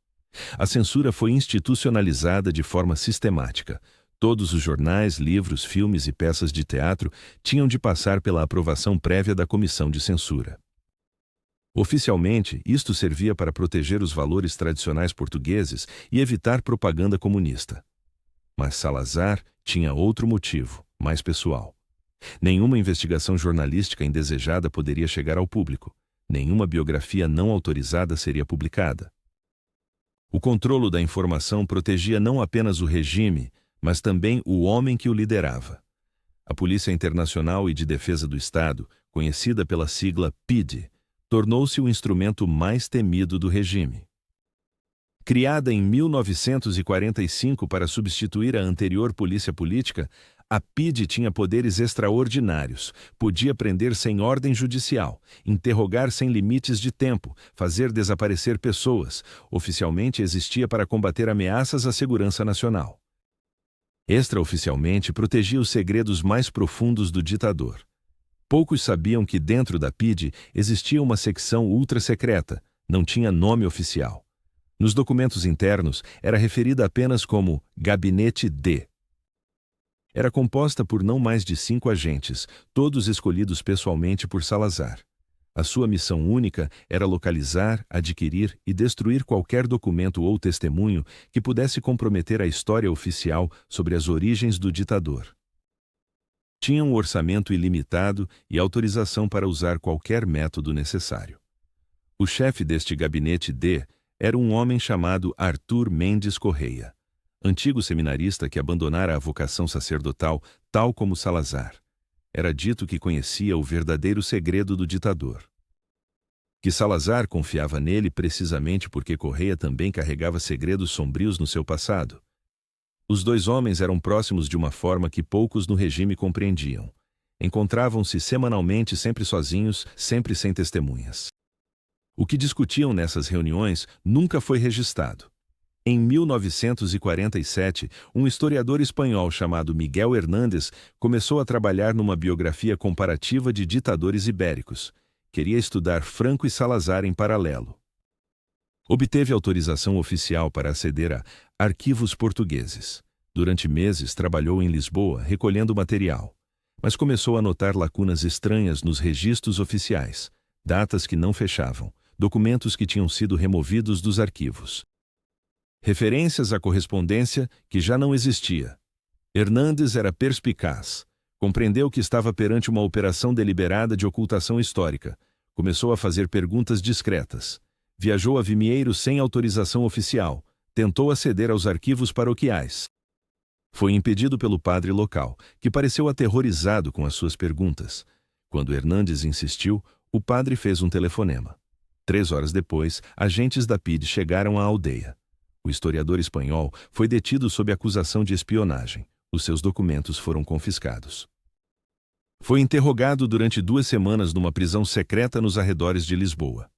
A censura foi institucionalizada de forma sistemática. Todos os jornais, livros, filmes e peças de teatro tinham de passar pela aprovação prévia da comissão de censura. Oficialmente, isto servia para proteger os valores tradicionais portugueses e evitar propaganda comunista. Mas Salazar tinha outro motivo, mais pessoal. Nenhuma investigação jornalística indesejada poderia chegar ao público. Nenhuma biografia não autorizada seria publicada. O controlo da informação protegia não apenas o regime, mas também o homem que o liderava. A Polícia Internacional e de Defesa do Estado, conhecida pela sigla PIDE, tornou-se o instrumento mais temido do regime. Criada em 1945 para substituir a anterior polícia política, a PIDE tinha poderes extraordinários. Podia prender sem ordem judicial, interrogar sem limites de tempo, fazer desaparecer pessoas. Oficialmente existia para combater ameaças à segurança nacional. Extraoficialmente protegia os segredos mais profundos do ditador. Poucos sabiam que dentro da PIDE existia uma secção ultra-secreta, não tinha nome oficial. Nos documentos internos, era referida apenas como Gabinete D. Era composta por não mais de 5 agentes, todos escolhidos pessoalmente por Salazar. A sua missão única era localizar, adquirir e destruir qualquer documento ou testemunho que pudesse comprometer a história oficial sobre as origens do ditador. Tinha um orçamento ilimitado e autorização para usar qualquer método necessário. O chefe deste Gabinete D era um homem chamado Arthur Mendes Correia, antigo seminarista que abandonara a vocação sacerdotal, tal como Salazar. Era dito que conhecia o verdadeiro segredo do ditador. Que Salazar confiava nele precisamente porque Correia também carregava segredos sombrios no seu passado. Os dois homens eram próximos de uma forma que poucos no regime compreendiam. Encontravam-se semanalmente, sempre sozinhos, sempre sem testemunhas. O que discutiam nessas reuniões nunca foi registrado. Em 1947, um historiador espanhol chamado Miguel Hernández começou a trabalhar numa biografia comparativa de ditadores ibéricos. Queria estudar Franco e Salazar em paralelo. Obteve autorização oficial para aceder a arquivos portugueses. Durante meses trabalhou em Lisboa recolhendo material, mas começou a notar lacunas estranhas nos registros oficiais, datas que não fechavam, documentos que tinham sido removidos dos arquivos. referências à correspondência que já não existia. Hernandes era perspicaz. Compreendeu que estava perante uma operação deliberada de ocultação histórica. Começou a fazer perguntas discretas. Viajou a Vimieiro sem autorização oficial. Tentou aceder aos arquivos paroquiais. Foi impedido pelo padre local, que pareceu aterrorizado com as suas perguntas. Quando Hernandes insistiu, o padre fez um telefonema. 3 horas depois, agentes da PIDE chegaram à aldeia. O historiador espanhol foi detido sob acusação de espionagem. Os seus documentos foram confiscados. Foi interrogado durante 2 semanas numa prisão secreta nos arredores de Lisboa.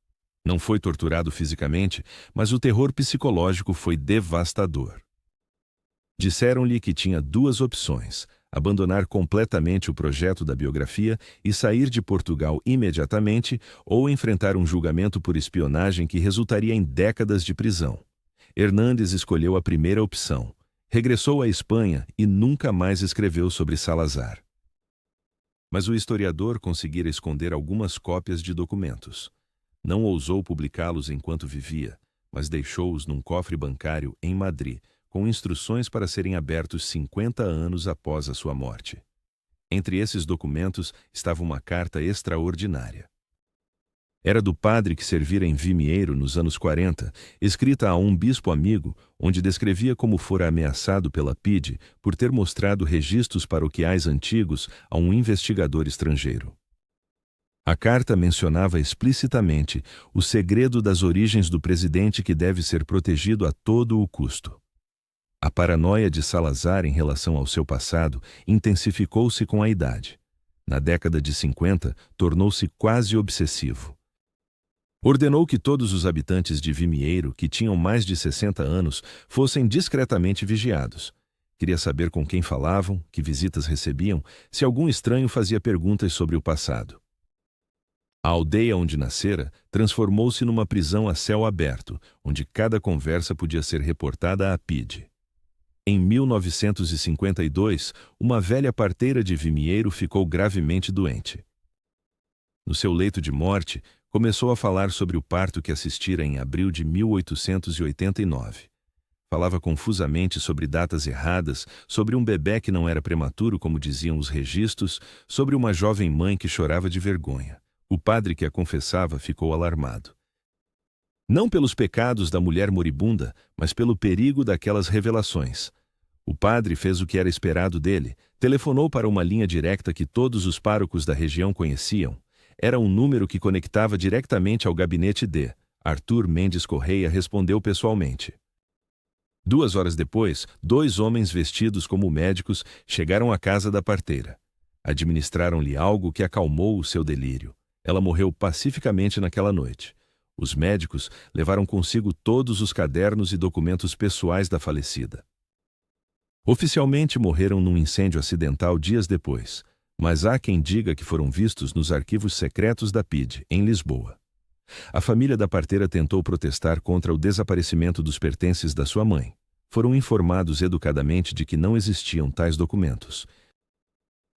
Não foi torturado fisicamente, mas o terror psicológico foi devastador. Disseram-lhe que tinha 2 opções: abandonar completamente o projeto da biografia e sair de Portugal imediatamente, ou enfrentar um julgamento por espionagem que resultaria em décadas de prisão. Hernandes escolheu a primeira opção. Regressou à Espanha e nunca mais escreveu sobre Salazar. Mas o historiador conseguira esconder algumas cópias de documentos. Não ousou publicá-los enquanto vivia, mas deixou-os num cofre bancário em Madrid, com instruções para serem abertos 50 anos após a sua morte. Entre esses documentos estava uma carta extraordinária. Era do padre que servira em Vimieiro nos anos 40, escrita a um bispo amigo, onde descrevia como fora ameaçado pela PIDE por ter mostrado registros paroquiais antigos a um investigador estrangeiro. A carta mencionava explicitamente o segredo das origens do presidente que deve ser protegido a todo o custo. A paranoia de Salazar em relação ao seu passado intensificou-se com a idade. Na década de 50, tornou-se quase obsessivo. Ordenou que todos os habitantes de Vimieiro, que tinham mais de 60 anos, fossem discretamente vigiados. Queria saber com quem falavam, que visitas recebiam, se algum estranho fazia perguntas sobre o passado. A aldeia onde nascera transformou-se numa prisão a céu aberto, onde cada conversa podia ser reportada à PIDE. Em 1952, uma velha parteira de Vimieiro ficou gravemente doente. No seu leito de morte, começou a falar sobre o parto que assistira em abril de 1889. Falava confusamente sobre datas erradas, sobre um bebê que não era prematuro, como diziam os registros, sobre uma jovem mãe que chorava de vergonha. O padre que a confessava ficou alarmado. Não pelos pecados da mulher moribunda, mas pelo perigo daquelas revelações. O padre fez o que era esperado dele, telefonou para uma linha direta que todos os párocos da região conheciam. Era um número que conectava diretamente ao gabinete de Arthur Mendes Correia. Respondeu pessoalmente. 2 horas depois, 2 homens vestidos como médicos chegaram à casa da parteira. Administraram-lhe algo que acalmou o seu delírio. Ela morreu pacificamente naquela noite. Os médicos levaram consigo todos os cadernos e documentos pessoais da falecida. Oficialmente morreram num incêndio acidental dias depois, mas há quem diga que foram vistos nos arquivos secretos da PIDE, em Lisboa. A família da parteira tentou protestar contra o desaparecimento dos pertences da sua mãe. Foram informados educadamente de que não existiam tais documentos.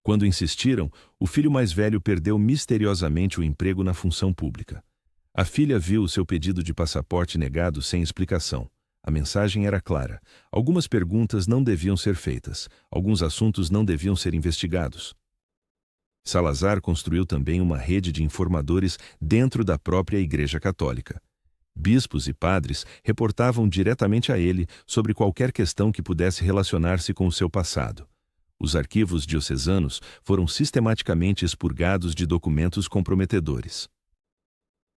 Quando insistiram, o filho mais velho perdeu misteriosamente o emprego na função pública. A filha viu o seu pedido de passaporte negado sem explicação. A mensagem era clara. Algumas perguntas não deviam ser feitas. Alguns assuntos não deviam ser investigados. Salazar construiu também uma rede de informadores dentro da própria Igreja Católica. Bispos e padres reportavam diretamente a ele sobre qualquer questão que pudesse relacionar-se com o seu passado. Os arquivos diocesanos foram sistematicamente expurgados de documentos comprometedores.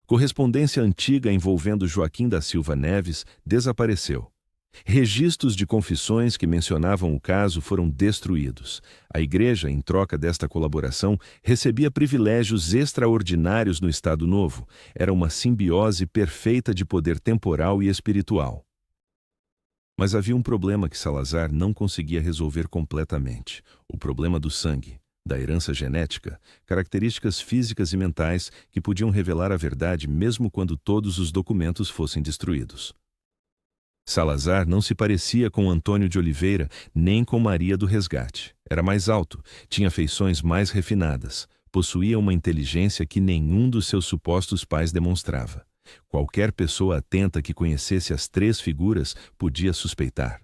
Correspondência antiga envolvendo Joaquim da Silva Neves desapareceu. Registros de confissões que mencionavam o caso foram destruídos. A Igreja, em troca desta colaboração, recebia privilégios extraordinários no Estado Novo. Era uma simbiose perfeita de poder temporal e espiritual. Mas havia um problema que Salazar não conseguia resolver completamente: o problema do sangue, da herança genética, características físicas e mentais que podiam revelar a verdade mesmo quando todos os documentos fossem destruídos. Salazar não se parecia com Antônio de Oliveira nem com Maria do Resgate. Era mais alto, tinha feições mais refinadas, possuía uma inteligência que nenhum dos seus supostos pais demonstrava. Qualquer pessoa atenta que conhecesse as três figuras podia suspeitar.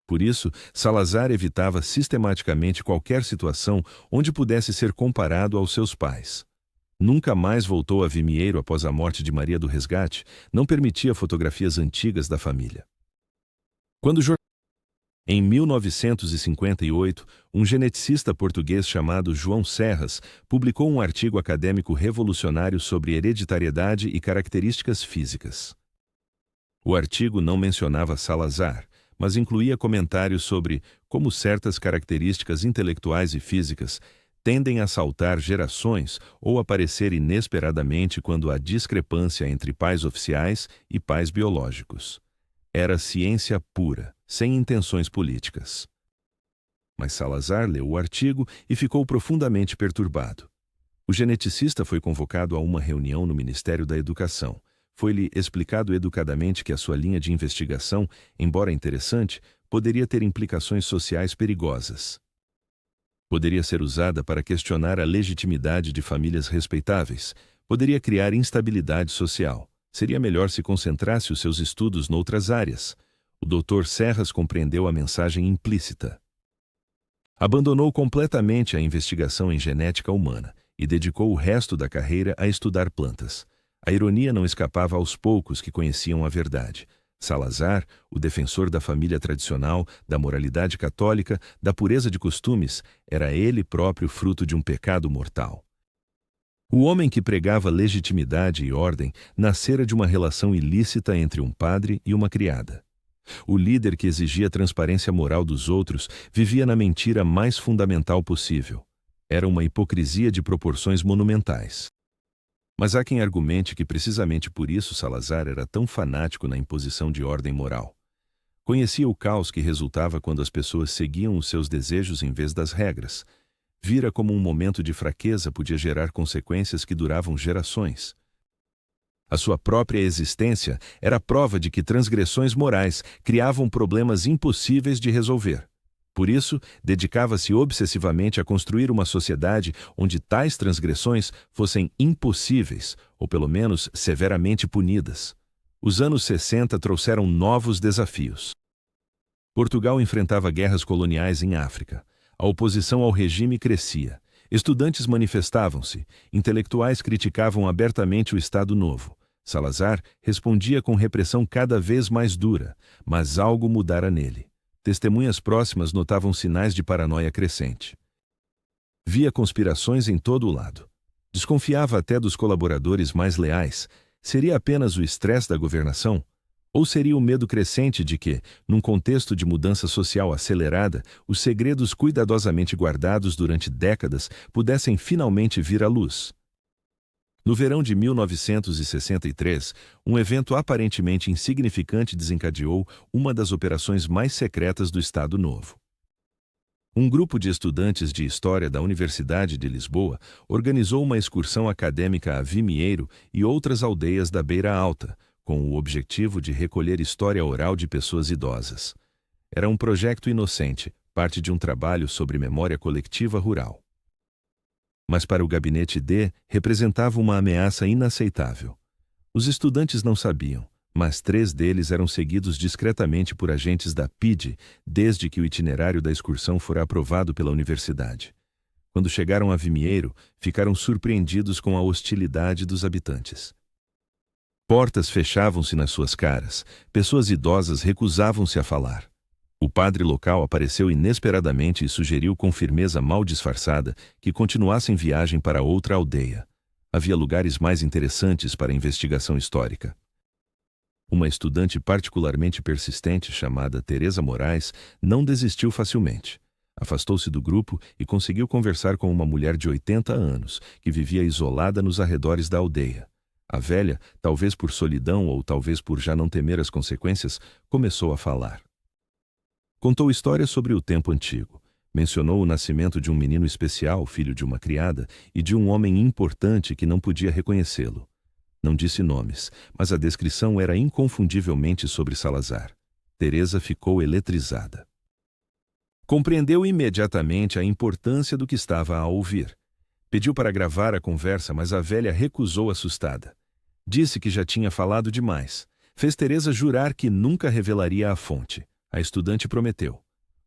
Por isso, Salazar evitava sistematicamente qualquer situação onde pudesse ser comparado aos seus pais. Nunca mais voltou a Vimieiro após a morte de Maria do Resgate, não permitia fotografias antigas da família. Em 1958, um geneticista português chamado João Serras publicou um artigo acadêmico revolucionário sobre hereditariedade e características físicas. O artigo não mencionava Salazar, mas incluía comentários sobre como certas características intelectuais e físicas tendem a saltar gerações ou aparecer inesperadamente quando há discrepância entre pais oficiais e pais biológicos. Era ciência pura, sem intenções políticas. Mas Salazar leu o artigo e ficou profundamente perturbado. O geneticista foi convocado a uma reunião no Ministério da Educação. Foi-lhe explicado educadamente que a sua linha de investigação, embora interessante, poderia ter implicações sociais perigosas. Poderia ser usada para questionar a legitimidade de famílias respeitáveis, poderia criar instabilidade social. Seria melhor se concentrasse os seus estudos noutras áreas. O Dr. Serras compreendeu a mensagem implícita. Abandonou completamente a investigação em genética humana e dedicou o resto da carreira a estudar plantas. A ironia não escapava aos poucos que conheciam a verdade. Salazar, o defensor da família tradicional, da moralidade católica, da pureza de costumes, era ele próprio fruto de um pecado mortal. O homem que pregava legitimidade e ordem nascera de uma relação ilícita entre um padre e uma criada. O líder que exigia transparência moral dos outros vivia na mentira mais fundamental possível. Era uma hipocrisia de proporções monumentais. Mas há quem argumente que precisamente por isso Salazar era tão fanático na imposição de ordem moral. Conhecia o caos que resultava quando as pessoas seguiam os seus desejos em vez das regras. Vira como um momento de fraqueza podia gerar consequências que duravam gerações. A sua própria existência era prova de que transgressões morais criavam problemas impossíveis de resolver. Por isso, dedicava-se obsessivamente a construir uma sociedade onde tais transgressões fossem impossíveis, ou pelo menos severamente punidas. Os anos 60 trouxeram novos desafios. Portugal enfrentava guerras coloniais em África. A oposição ao regime crescia. Estudantes manifestavam-se, intelectuais criticavam abertamente o Estado Novo. Salazar respondia com repressão cada vez mais dura, mas algo mudara nele. Testemunhas próximas notavam sinais de paranoia crescente. Via conspirações em todo o lado. Desconfiava até dos colaboradores mais leais. Seria apenas o estresse da governação? Ou seria o medo crescente de que, num contexto de mudança social acelerada, os segredos cuidadosamente guardados durante décadas pudessem finalmente vir à luz? No verão de 1963, um evento aparentemente insignificante desencadeou uma das operações mais secretas do Estado Novo. Um grupo de estudantes de História da Universidade de Lisboa organizou uma excursão acadêmica a Vimieiro e outras aldeias da Beira Alta, com o objetivo de recolher história oral de pessoas idosas. Era um projeto inocente, parte de um trabalho sobre memória coletiva rural. Mas para o gabinete D, representava uma ameaça inaceitável. Os estudantes não sabiam, mas 3 deles eram seguidos discretamente por agentes da PIDE desde que o itinerário da excursão fora aprovado pela universidade. Quando chegaram a Vimieiro, ficaram surpreendidos com a hostilidade dos habitantes. Portas fechavam-se nas suas caras, pessoas idosas recusavam-se a falar. O padre local apareceu inesperadamente e sugeriu com firmeza mal disfarçada que continuassem viagem para outra aldeia. Havia lugares mais interessantes para a investigação histórica. Uma estudante particularmente persistente chamada Teresa Moraes não desistiu facilmente. Afastou-se do grupo e conseguiu conversar com uma mulher de 80 anos, que vivia isolada nos arredores da aldeia. A velha, talvez por solidão ou talvez por já não temer as consequências, começou a falar. Contou histórias sobre o tempo antigo. Mencionou o nascimento de um menino especial, filho de uma criada, e de um homem importante que não podia reconhecê-lo. Não disse nomes, mas a descrição era inconfundivelmente sobre Salazar. Teresa ficou eletrizada. Compreendeu imediatamente a importância do que estava a ouvir. Pediu para gravar a conversa, mas a velha recusou assustada. Disse que já tinha falado demais. Fez Teresa jurar que nunca revelaria a fonte. A estudante prometeu.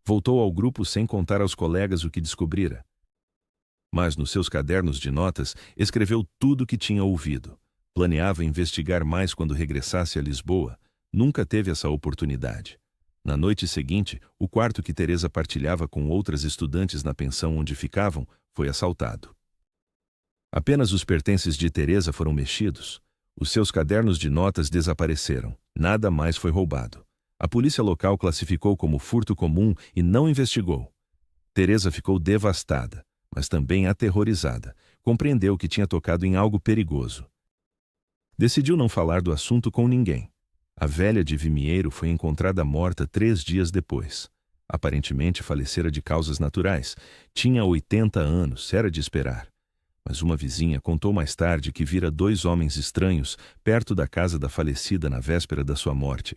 Voltou ao grupo sem contar aos colegas o que descobrira. Mas nos seus cadernos de notas escreveu tudo o que tinha ouvido. Planeava investigar mais quando regressasse a Lisboa. Nunca teve essa oportunidade. Na noite seguinte, o quarto que Teresa partilhava com outras estudantes na pensão onde ficavam foi assaltado. Apenas os pertences de Teresa foram mexidos. Os seus cadernos de notas desapareceram. Nada mais foi roubado. A polícia local classificou como furto comum e não investigou. Teresa ficou devastada, mas também aterrorizada. Compreendeu que tinha tocado em algo perigoso. Decidiu não falar do assunto com ninguém. A velha de Vimieiro foi encontrada morta 3 dias depois. Aparentemente falecera de causas naturais. Tinha 80 anos, era de esperar. Mas uma vizinha contou mais tarde que vira 2 homens estranhos perto da casa da falecida na véspera da sua morte.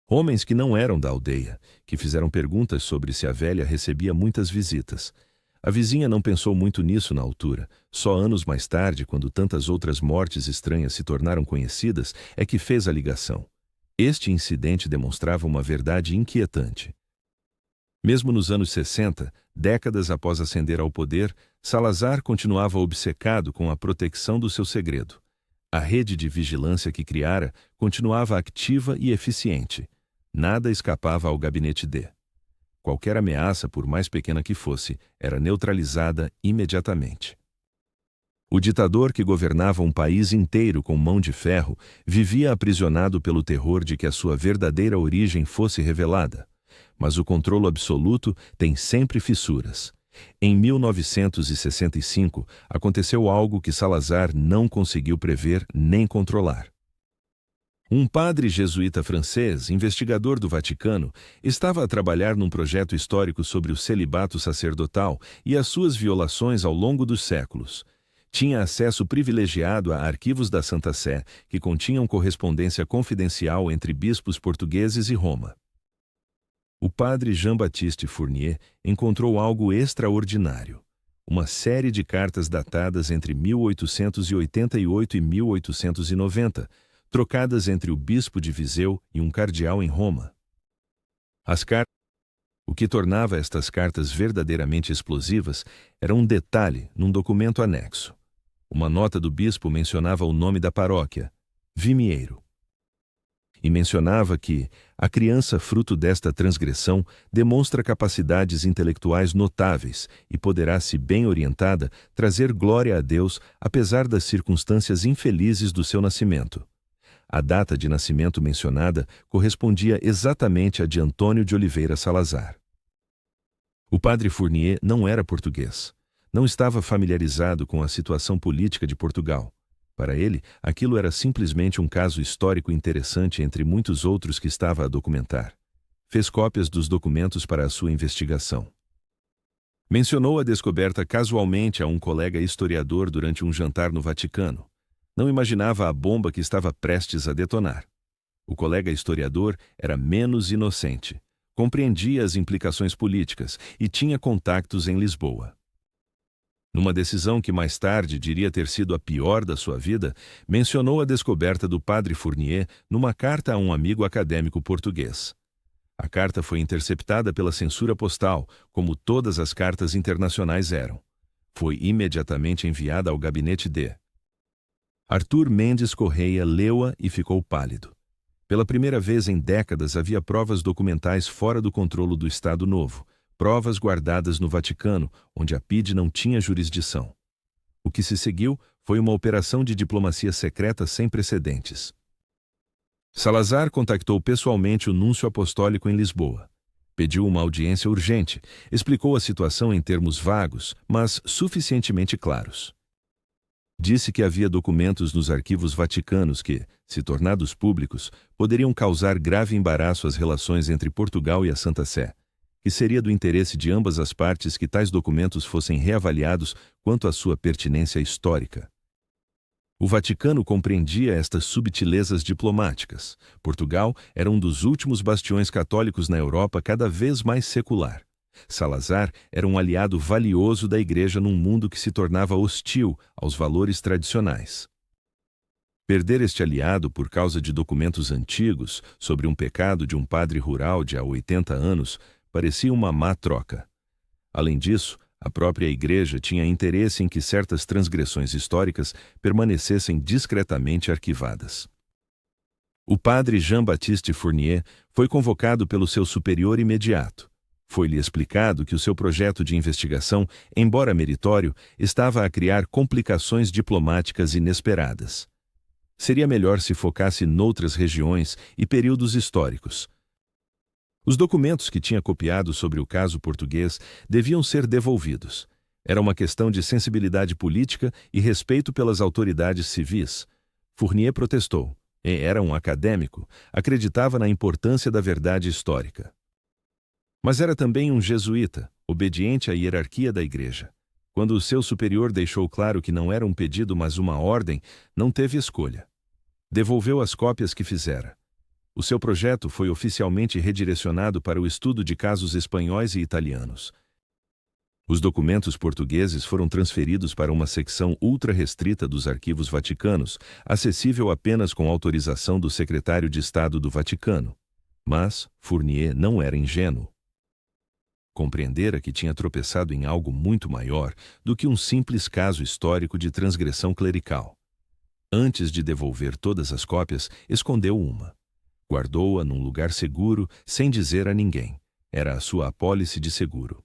Homens que não eram da aldeia, que fizeram perguntas sobre se a velha recebia muitas visitas. A vizinha não pensou muito nisso na altura. Só anos mais tarde, quando tantas outras mortes estranhas se tornaram conhecidas, é que fez a ligação. Este incidente demonstrava uma verdade inquietante. Mesmo nos anos 60, décadas após ascender ao poder, Salazar continuava obcecado com a proteção do seu segredo. A rede de vigilância que criara continuava ativa e eficiente. Nada escapava ao gabinete D. Qualquer ameaça, por mais pequena que fosse, era neutralizada imediatamente. O ditador que governava um país inteiro com mão de ferro vivia aprisionado pelo terror de que a sua verdadeira origem fosse revelada. Mas o controle absoluto tem sempre fissuras. Em 1965, aconteceu algo que Salazar não conseguiu prever nem controlar. Um padre jesuíta francês, investigador do Vaticano, estava a trabalhar num projeto histórico sobre o celibato sacerdotal e as suas violações ao longo dos séculos. Tinha acesso privilegiado a arquivos da Santa Sé, que continham correspondência confidencial entre bispos portugueses e Roma. O padre Jean-Baptiste Fournier encontrou algo extraordinário. Uma série de cartas datadas entre 1888 e 1890, trocadas entre o bispo de Viseu e um cardeal em Roma. O que tornava estas cartas verdadeiramente explosivas era um detalhe num documento anexo. Uma nota do bispo mencionava o nome da paróquia, Vimieiro. E mencionava que a criança fruto desta transgressão demonstra capacidades intelectuais notáveis e poderá, se bem orientada, trazer glória a Deus apesar das circunstâncias infelizes do seu nascimento. A data de nascimento mencionada correspondia exatamente à de Antônio de Oliveira Salazar. O padre Fournier não era português. Não estava familiarizado com a situação política de Portugal. Para ele, aquilo era simplesmente um caso histórico interessante entre muitos outros que estava a documentar. Fez cópias dos documentos para a sua investigação. Mencionou a descoberta casualmente a um colega historiador durante um jantar no Vaticano. Não imaginava a bomba que estava prestes a detonar. O colega historiador era menos inocente, compreendia as implicações políticas e tinha contactos em Lisboa. Numa decisão que mais tarde diria ter sido a pior da sua vida, mencionou a descoberta do padre Fournier numa carta a um amigo acadêmico português. A carta foi interceptada pela censura postal, como todas as cartas internacionais eram. Foi imediatamente enviada ao gabinete D. Arthur Mendes Correia leu-a e ficou pálido. Pela primeira vez em décadas havia provas documentais fora do controle do Estado Novo, provas guardadas no Vaticano, onde a PIDE não tinha jurisdição. O que se seguiu foi uma operação de diplomacia secreta sem precedentes. Salazar contactou pessoalmente o núncio apostólico em Lisboa. Pediu uma audiência urgente, explicou a situação em termos vagos, mas suficientemente claros. Disse que havia documentos nos arquivos vaticanos que, se tornados públicos, poderiam causar grave embaraço às relações entre Portugal e a Santa Sé, que seria do interesse de ambas as partes que tais documentos fossem reavaliados quanto à sua pertinência histórica. O Vaticano compreendia estas subtilezas diplomáticas. Portugal era um dos últimos bastiões católicos na Europa cada vez mais secular. Salazar era um aliado valioso da Igreja num mundo que se tornava hostil aos valores tradicionais. Perder este aliado por causa de documentos antigos sobre um pecado de um padre rural de há 80 anos parecia uma má troca. Além disso, a própria igreja tinha interesse em que certas transgressões históricas permanecessem discretamente arquivadas. O padre Jean-Baptiste Fournier foi convocado pelo seu superior imediato. Foi-lhe explicado que o seu projeto de investigação, embora meritório, estava a criar complicações diplomáticas inesperadas. Seria melhor se focasse noutras regiões e períodos históricos. Os documentos que tinha copiado sobre o caso português deviam ser devolvidos. Era uma questão de sensibilidade política e respeito pelas autoridades civis. Fournier protestou. Era um acadêmico, acreditava na importância da verdade histórica. Mas era também um jesuíta, obediente à hierarquia da igreja. Quando o seu superior deixou claro que não era um pedido, mas uma ordem, não teve escolha. Devolveu as cópias que fizera. O seu projeto foi oficialmente redirecionado para o estudo de casos espanhóis e italianos. Os documentos portugueses foram transferidos para uma secção ultra-restrita dos arquivos vaticanos, acessível apenas com autorização do secretário de Estado do Vaticano. Mas Fournier não era ingênuo. Compreendera que tinha tropeçado em algo muito maior do que um simples caso histórico de transgressão clerical. Antes de devolver todas as cópias, escondeu uma. Guardou-a num lugar seguro, sem dizer a ninguém. Era a sua apólice de seguro.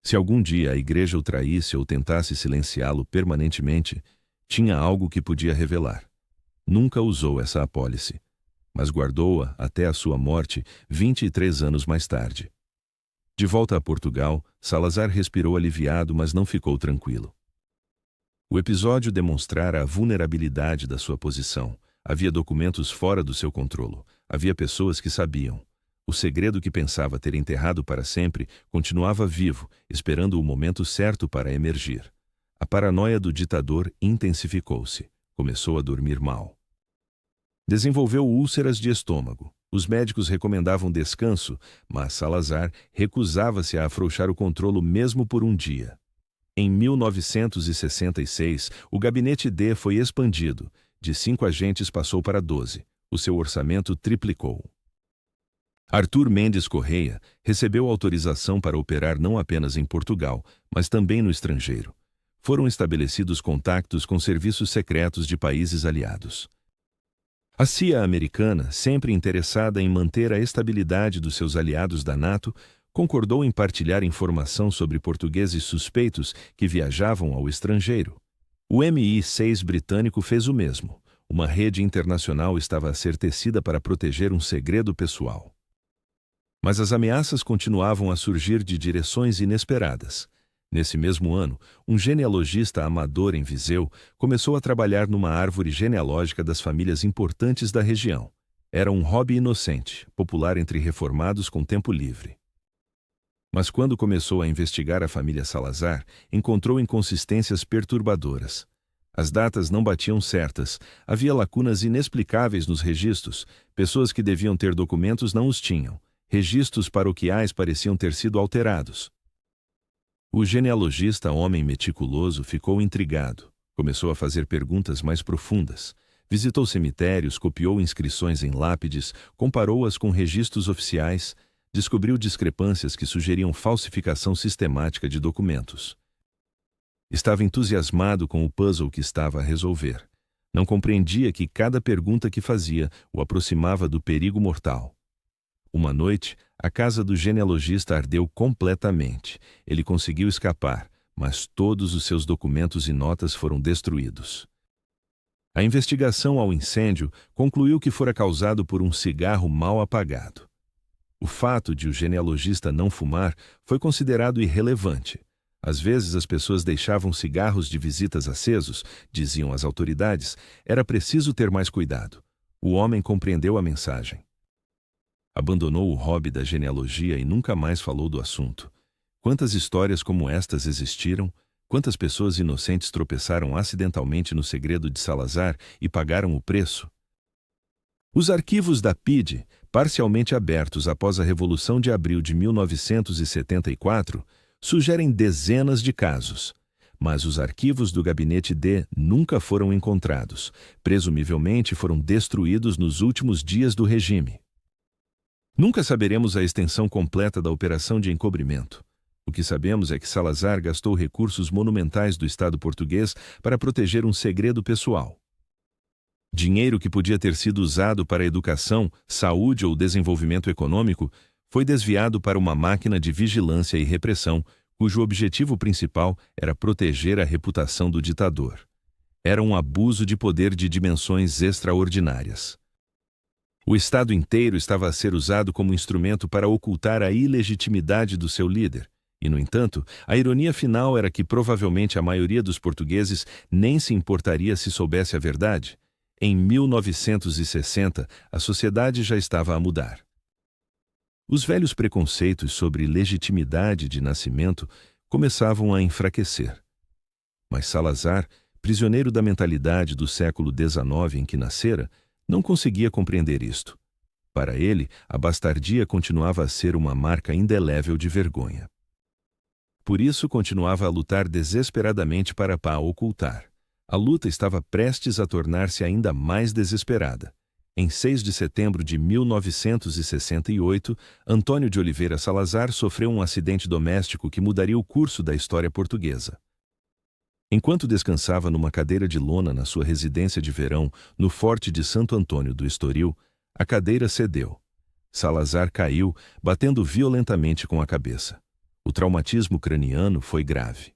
Se algum dia a igreja o traísse ou tentasse silenciá-lo permanentemente, tinha algo que podia revelar. Nunca usou essa apólice, mas guardou-a até a sua morte 23 anos mais tarde. De volta a Portugal, Salazar respirou aliviado, mas não ficou tranquilo. O episódio demonstrara a vulnerabilidade da sua posição. Havia documentos fora do seu controle. Havia pessoas que sabiam. O segredo que pensava ter enterrado para sempre continuava vivo, esperando o momento certo para emergir. A paranoia do ditador intensificou-se. Começou a dormir mal. Desenvolveu úlceras de estômago. Os médicos recomendavam descanso, mas Salazar recusava-se a afrouxar o controle mesmo por um dia. Em 1966, o gabinete D foi expandido. De 5 agentes passou para 12. O seu orçamento triplicou. Arthur Mendes Correia recebeu autorização para operar não apenas em Portugal, mas também no estrangeiro. Foram estabelecidos contactos com serviços secretos de países aliados. A CIA americana, sempre interessada em manter a estabilidade dos seus aliados da NATO, concordou em partilhar informação sobre portugueses suspeitos que viajavam ao estrangeiro. O MI6 britânico fez o mesmo. Uma rede internacional estava a ser tecida para proteger um segredo pessoal. Mas as ameaças continuavam a surgir de direções inesperadas. Nesse mesmo ano, um genealogista amador em Viseu começou a trabalhar numa árvore genealógica das famílias importantes da região. Era um hobby inocente, popular entre reformados com tempo livre. Mas quando começou a investigar a família Salazar, encontrou inconsistências perturbadoras. As datas não batiam certas, havia lacunas inexplicáveis nos registros, pessoas que deviam ter documentos não os tinham, registros paroquiais pareciam ter sido alterados. O genealogista, homem meticuloso, ficou intrigado. Começou a fazer perguntas mais profundas. Visitou cemitérios, copiou inscrições em lápides, comparou-as com registros oficiais, descobriu discrepâncias que sugeriam falsificação sistemática de documentos. Estava entusiasmado com o puzzle que estava a resolver. Não compreendia que cada pergunta que fazia o aproximava do perigo mortal. Uma noite, a casa do genealogista ardeu completamente. Ele conseguiu escapar, mas todos os seus documentos e notas foram destruídos. A investigação ao incêndio concluiu que fora causado por um cigarro mal apagado. O fato de o genealogista não fumar foi considerado irrelevante. Às vezes as pessoas deixavam cigarros de visitas acesos, diziam as autoridades. Era preciso ter mais cuidado. O homem compreendeu a mensagem. Abandonou o hobby da genealogia e nunca mais falou do assunto. Quantas histórias como estas existiram? Quantas pessoas inocentes tropeçaram acidentalmente no segredo de Salazar e pagaram o preço? Os arquivos da PIDE, parcialmente abertos após a Revolução de Abril de 1974, sugerem dezenas de casos. Mas os arquivos do gabinete D nunca foram encontrados. Presumivelmente foram destruídos nos últimos dias do regime. Nunca saberemos a extensão completa da operação de encobrimento. O que sabemos é que Salazar gastou recursos monumentais do Estado português para proteger um segredo pessoal. Dinheiro que podia ter sido usado para educação, saúde ou desenvolvimento econômico foi desviado para uma máquina de vigilância e repressão, cujo objetivo principal era proteger a reputação do ditador. Era um abuso de poder de dimensões extraordinárias. O Estado inteiro estava a ser usado como instrumento para ocultar a ilegitimidade do seu líder. E, no entanto, a ironia final era que provavelmente a maioria dos portugueses nem se importaria se soubesse a verdade. Em 1960, a sociedade já estava a mudar. Os velhos preconceitos sobre legitimidade de nascimento começavam a enfraquecer. Mas Salazar, prisioneiro da mentalidade do século XIX em que nascera, não conseguia compreender isto. Para ele, a bastardia continuava a ser uma marca indelével de vergonha. Por isso, continuava a lutar desesperadamente para a ocultar. A luta estava prestes a tornar-se ainda mais desesperada. Em 6 de setembro de 1968, Antônio de Oliveira Salazar sofreu um acidente doméstico que mudaria o curso da história portuguesa. Enquanto descansava numa cadeira de lona na sua residência de verão, no Forte de Santo Antônio do Estoril, a cadeira cedeu. Salazar caiu, batendo violentamente com a cabeça. O traumatismo craniano foi grave.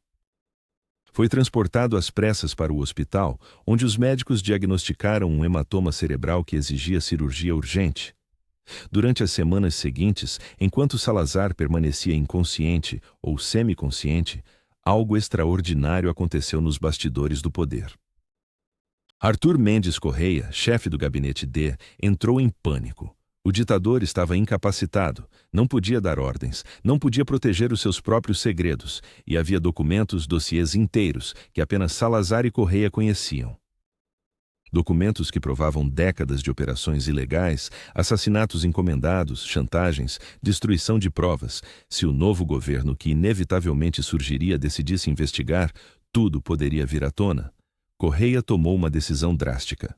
Foi transportado às pressas para o hospital, onde os médicos diagnosticaram um hematoma cerebral que exigia cirurgia urgente. Durante as semanas seguintes, enquanto Salazar permanecia inconsciente ou semiconsciente, algo extraordinário aconteceu nos bastidores do poder. Arthur Mendes Correia, chefe do gabinete D, entrou em pânico. O ditador estava incapacitado, não podia dar ordens, não podia proteger os seus próprios segredos, e havia documentos, dossiês inteiros, que apenas Salazar e Correia conheciam. Documentos que provavam décadas de operações ilegais, assassinatos encomendados, chantagens, destruição de provas. Se o novo governo que inevitavelmente surgiria decidisse investigar, tudo poderia vir à tona. Correia tomou uma decisão drástica.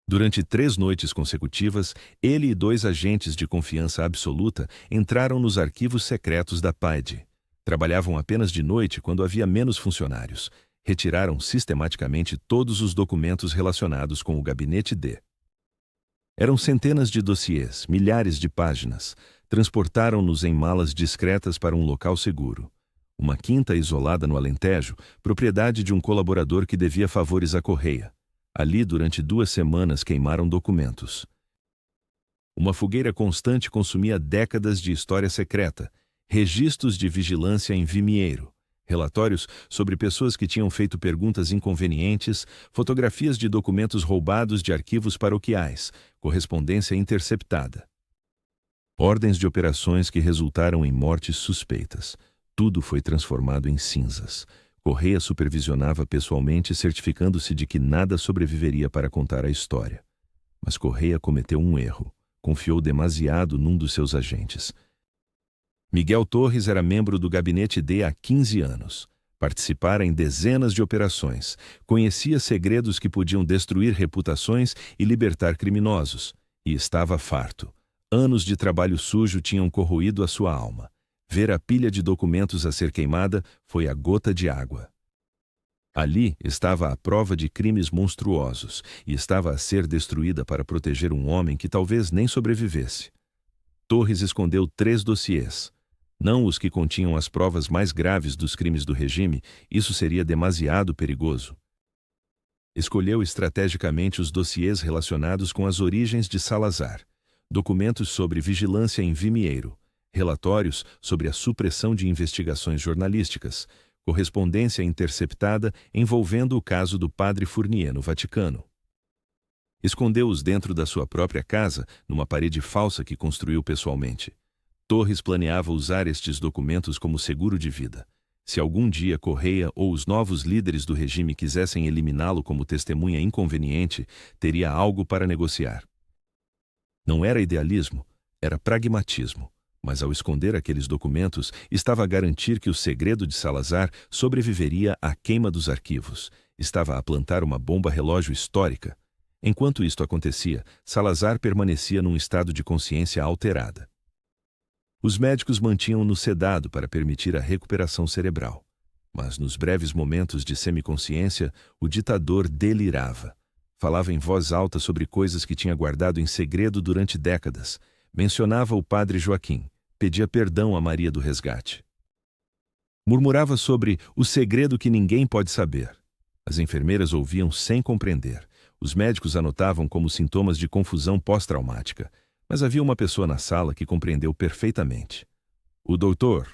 Durante 3 noites consecutivas, ele e 2 agentes de confiança absoluta entraram nos arquivos secretos da PAID. Trabalhavam apenas de noite quando havia menos funcionários. Retiraram sistematicamente todos os documentos relacionados com o gabinete D. Eram centenas de dossiês, milhares de páginas. Transportaram-nos em malas discretas para um local seguro. Uma quinta isolada no Alentejo, propriedade de um colaborador que devia favores a Correia. Ali, durante 2 semanas, queimaram documentos. Uma fogueira constante consumia décadas de história secreta, registros de vigilância em Vimieiro, relatórios sobre pessoas que tinham feito perguntas inconvenientes, fotografias de documentos roubados de arquivos paroquiais, correspondência interceptada. Ordens de operações que resultaram em mortes suspeitas. Tudo foi transformado em cinzas. Correia supervisionava pessoalmente, certificando-se de que nada sobreviveria para contar a história. Mas Correia cometeu um erro. Confiou demasiado num dos seus agentes. Miguel Torres era membro do gabinete D há 15 anos. Participara em dezenas de operações. Conhecia segredos que podiam destruir reputações e libertar criminosos. E estava farto. Anos de trabalho sujo tinham corroído a sua alma. Ver a pilha de documentos a ser queimada foi a gota de água. Ali estava a prova de crimes monstruosos e estava a ser destruída para proteger um homem que talvez nem sobrevivesse. Torres escondeu 3 dossiês. Não os que continham as provas mais graves dos crimes do regime, isso seria demasiado perigoso. Escolheu estrategicamente os dossiês relacionados com as origens de Salazar, documentos sobre vigilância em Vimieiro, relatórios sobre a supressão de investigações jornalísticas, correspondência interceptada envolvendo o caso do padre Fournier no Vaticano. Escondeu-os dentro da sua própria casa, numa parede falsa que construiu pessoalmente. Torres planeava usar estes documentos como seguro de vida. Se algum dia Correia ou os novos líderes do regime quisessem eliminá-lo como testemunha inconveniente, teria algo para negociar. Não era idealismo, era pragmatismo. Mas ao esconder aqueles documentos, estava a garantir que o segredo de Salazar sobreviveria à queima dos arquivos. Estava a plantar uma bomba relógio histórica. Enquanto isto acontecia, Salazar permanecia num estado de consciência alterada. Os médicos mantinham-no sedado para permitir a recuperação cerebral. Mas nos breves momentos de semiconsciência, o ditador delirava. Falava em voz alta sobre coisas que tinha guardado em segredo durante décadas. Mencionava o padre Joaquim. Pedia perdão a Maria do Resgate. Murmurava sobre o segredo que ninguém pode saber. As enfermeiras ouviam sem compreender. Os médicos anotavam como sintomas de confusão pós-traumática. Mas havia uma pessoa na sala que compreendeu perfeitamente. O doutor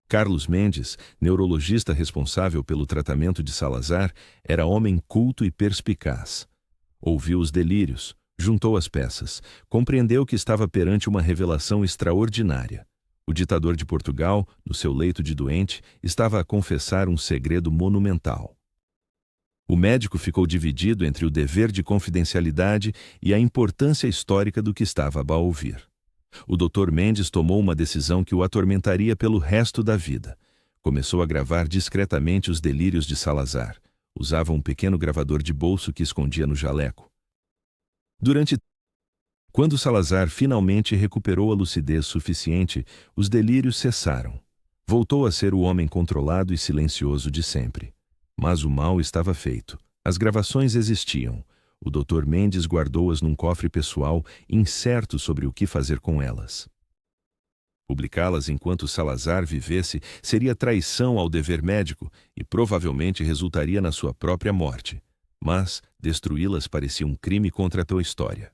Carlos Mendes, neurologista responsável pelo tratamento de Salazar, era homem culto e perspicaz. Ouviu os delírios, juntou as peças, compreendeu que estava perante uma revelação extraordinária. O ditador de Portugal, no seu leito de doente, estava a confessar um segredo monumental. O médico ficou dividido entre o dever de confidencialidade e a importância histórica do que estava a ouvir. O Dr. Mendes tomou uma decisão que o atormentaria pelo resto da vida. Começou a gravar discretamente os delírios de Salazar. Usava um pequeno gravador de bolso que escondia no jaleco. Quando Salazar finalmente recuperou a lucidez suficiente, os delírios cessaram. Voltou a ser o homem controlado e silencioso de sempre. Mas o mal estava feito. As gravações existiam. O Dr. Mendes guardou-as num cofre pessoal, incerto sobre o que fazer com elas. Publicá-las enquanto Salazar vivesse seria traição ao dever médico e provavelmente resultaria na sua própria morte. Mas destruí-las parecia um crime contra a tua história.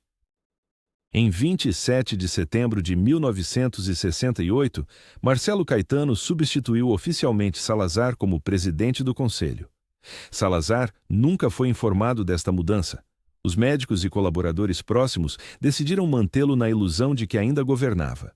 Em 27 de setembro de 1968, Marcelo Caetano substituiu oficialmente Salazar como presidente do Conselho. Salazar nunca foi informado desta mudança. Os médicos e colaboradores próximos decidiram mantê-lo na ilusão de que ainda governava.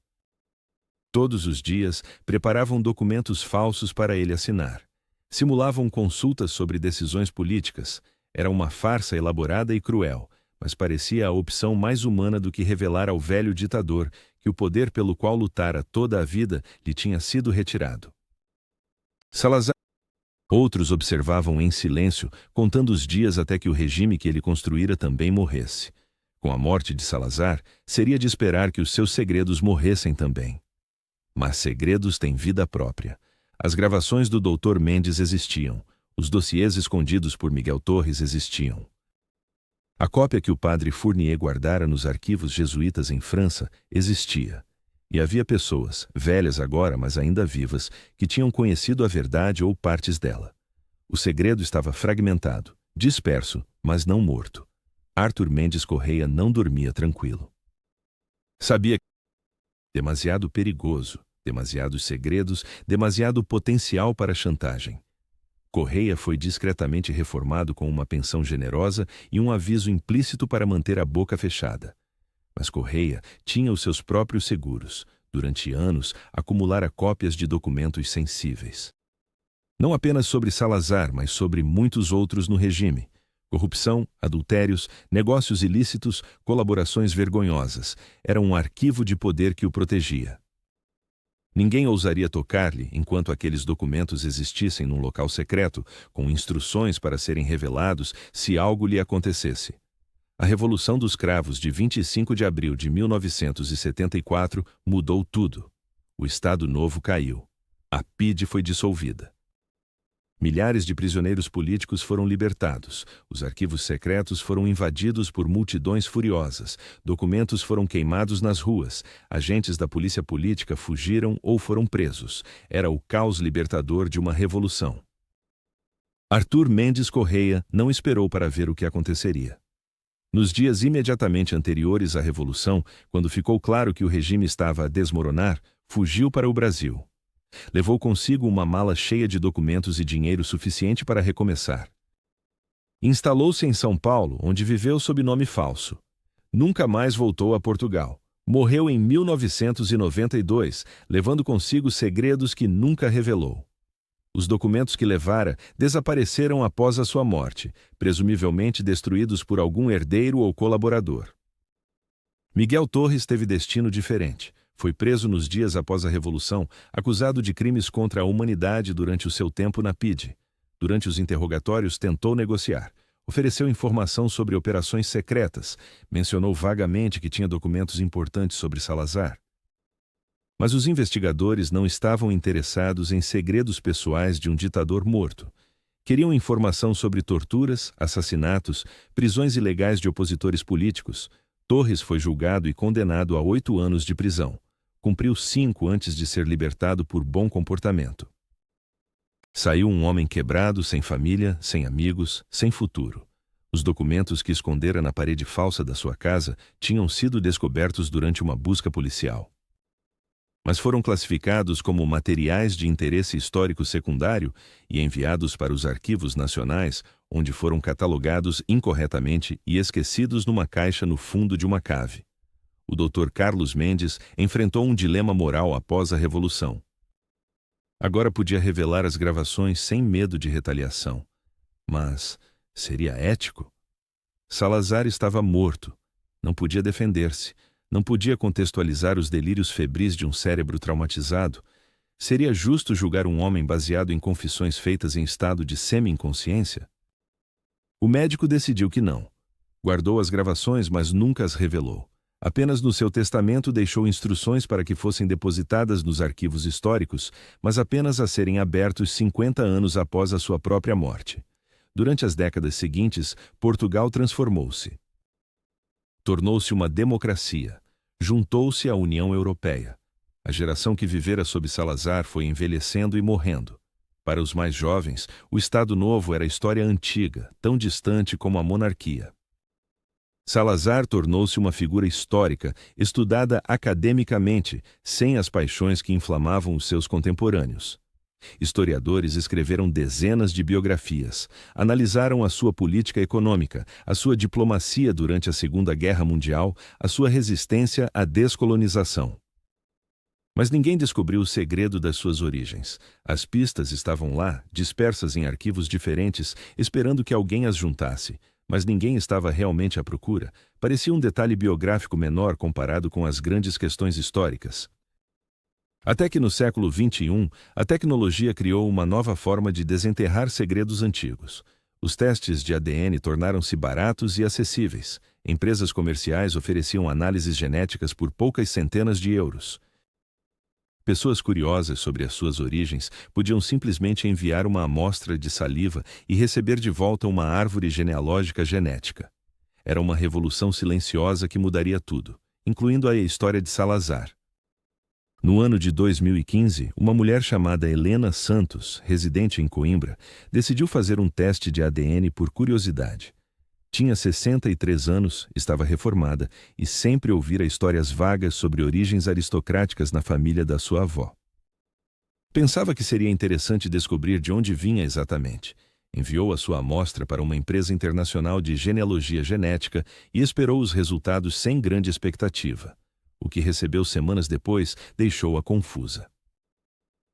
Todos os dias, preparavam documentos falsos para ele assinar. Simulavam consultas sobre decisões políticas. Era uma farsa elaborada e cruel, mas parecia a opção mais humana do que revelar ao velho ditador que o poder pelo qual lutara toda a vida lhe tinha sido retirado. Outros observavam em silêncio, contando os dias até que o regime que ele construíra também morresse. Com a morte de Salazar, seria de esperar que os seus segredos morressem também. Mas segredos têm vida própria. As gravações do Dr. Mendes existiam. Os dossiês escondidos por Miguel Torres existiam. A cópia que o padre Fournier guardara nos arquivos jesuítas em França existia. E havia pessoas, velhas agora, mas ainda vivas, que tinham conhecido a verdade ou partes dela. O segredo estava fragmentado, disperso, mas não morto. Arthur Mendes Correia não dormia tranquilo. Sabia que demasiado perigoso, demasiados segredos, demasiado potencial para chantagem. Correia foi discretamente reformado com uma pensão generosa e um aviso implícito para manter a boca fechada. Mas Correia tinha os seus próprios seguros. Durante anos, acumulara cópias de documentos sensíveis. Não apenas sobre Salazar, mas sobre muitos outros no regime. Corrupção, adultérios, negócios ilícitos, colaborações vergonhosas. Era um arquivo de poder que o protegia. Ninguém ousaria tocar-lhe enquanto aqueles documentos existissem num local secreto, com instruções para serem revelados se algo lhe acontecesse. A Revolução dos Cravos de 25 de abril de 1974 mudou tudo. O Estado Novo caiu. A PIDE foi dissolvida. Milhares de prisioneiros políticos foram libertados. Os arquivos secretos foram invadidos por multidões furiosas. Documentos foram queimados nas ruas. Agentes da polícia política fugiram ou foram presos. Era o caos libertador de uma revolução. Arthur Mendes Correia não esperou para ver o que aconteceria. Nos dias imediatamente anteriores à Revolução, quando ficou claro que o regime estava a desmoronar, fugiu para o Brasil. Levou consigo uma mala cheia de documentos e dinheiro suficiente para recomeçar. Instalou-se em São Paulo, onde viveu sob nome falso. Nunca mais voltou a Portugal. Morreu em 1992, levando consigo segredos que nunca revelou. Os documentos que levara desapareceram após a sua morte, presumivelmente destruídos por algum herdeiro ou colaborador. Miguel Torres teve destino diferente. Foi preso nos dias após a Revolução, acusado de crimes contra a humanidade durante o seu tempo na PIDE. Durante os interrogatórios, tentou negociar. Ofereceu informação sobre operações secretas. Mencionou vagamente que tinha documentos importantes sobre Salazar. Mas os investigadores não estavam interessados em segredos pessoais de um ditador morto. Queriam informação sobre torturas, assassinatos, prisões ilegais de opositores políticos. Torres foi julgado e condenado a 8 anos de prisão. Cumpriu 5 antes de ser libertado por bom comportamento. Saiu um homem quebrado, sem família, sem amigos, sem futuro. Os documentos que escondera na parede falsa da sua casa tinham sido descobertos durante uma busca policial. Mas foram classificados como materiais de interesse histórico secundário e enviados para os arquivos nacionais, onde foram catalogados incorretamente e esquecidos numa caixa no fundo de uma cave. O Dr. Carlos Mendes enfrentou um dilema moral após a Revolução. Agora podia revelar as gravações sem medo de retaliação. Mas seria ético? Salazar estava morto. Não podia defender-se. Não podia contextualizar os delírios febris de um cérebro traumatizado. Seria justo julgar um homem baseado em confissões feitas em estado de semi-inconsciência? O médico decidiu que não. Guardou as gravações, mas nunca as revelou. Apenas no seu testamento deixou instruções para que fossem depositadas nos arquivos históricos, mas apenas a serem abertos 50 anos após a sua própria morte. Durante as décadas seguintes, Portugal transformou-se. Tornou-se uma democracia. Juntou-se à União Europeia. A geração que vivera sob Salazar foi envelhecendo e morrendo. Para os mais jovens, o Estado Novo era história antiga, tão distante como a monarquia. Salazar tornou-se uma figura histórica, estudada academicamente, sem as paixões que inflamavam os seus contemporâneos. Historiadores escreveram dezenas de biografias, analisaram a sua política econômica, a sua diplomacia durante a Segunda Guerra Mundial, a sua resistência à descolonização. Mas ninguém descobriu o segredo das suas origens. As pistas estavam lá, dispersas em arquivos diferentes, esperando que alguém as juntasse. Mas ninguém estava realmente à procura. Parecia um detalhe biográfico menor comparado com as grandes questões históricas. Até que no século XXI, a tecnologia criou uma nova forma de desenterrar segredos antigos. Os testes de ADN tornaram-se baratos e acessíveis. Empresas comerciais ofereciam análises genéticas por poucas centenas de euros. Pessoas curiosas sobre as suas origens podiam simplesmente enviar uma amostra de saliva e receber de volta uma árvore genealógica genética. Era uma revolução silenciosa que mudaria tudo, incluindo a história de Salazar. No ano de 2015, uma mulher chamada Helena Santos, residente em Coimbra, decidiu fazer um teste de ADN por curiosidade. Tinha 63 anos, estava reformada e sempre ouvira histórias vagas sobre origens aristocráticas na família da sua avó. Pensava que seria interessante descobrir de onde vinha exatamente. Enviou a sua amostra para uma empresa internacional de genealogia genética e esperou os resultados sem grande expectativa. O que recebeu semanas depois deixou-a confusa.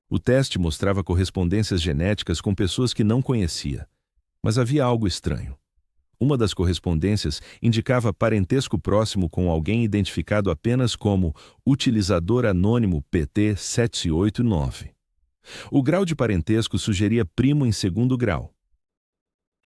O teste mostrava correspondências genéticas com pessoas que não conhecia, mas havia algo estranho. Uma das correspondências indicava parentesco próximo com alguém identificado apenas como utilizador anônimo PT789. O grau de parentesco sugeria primo em segundo grau.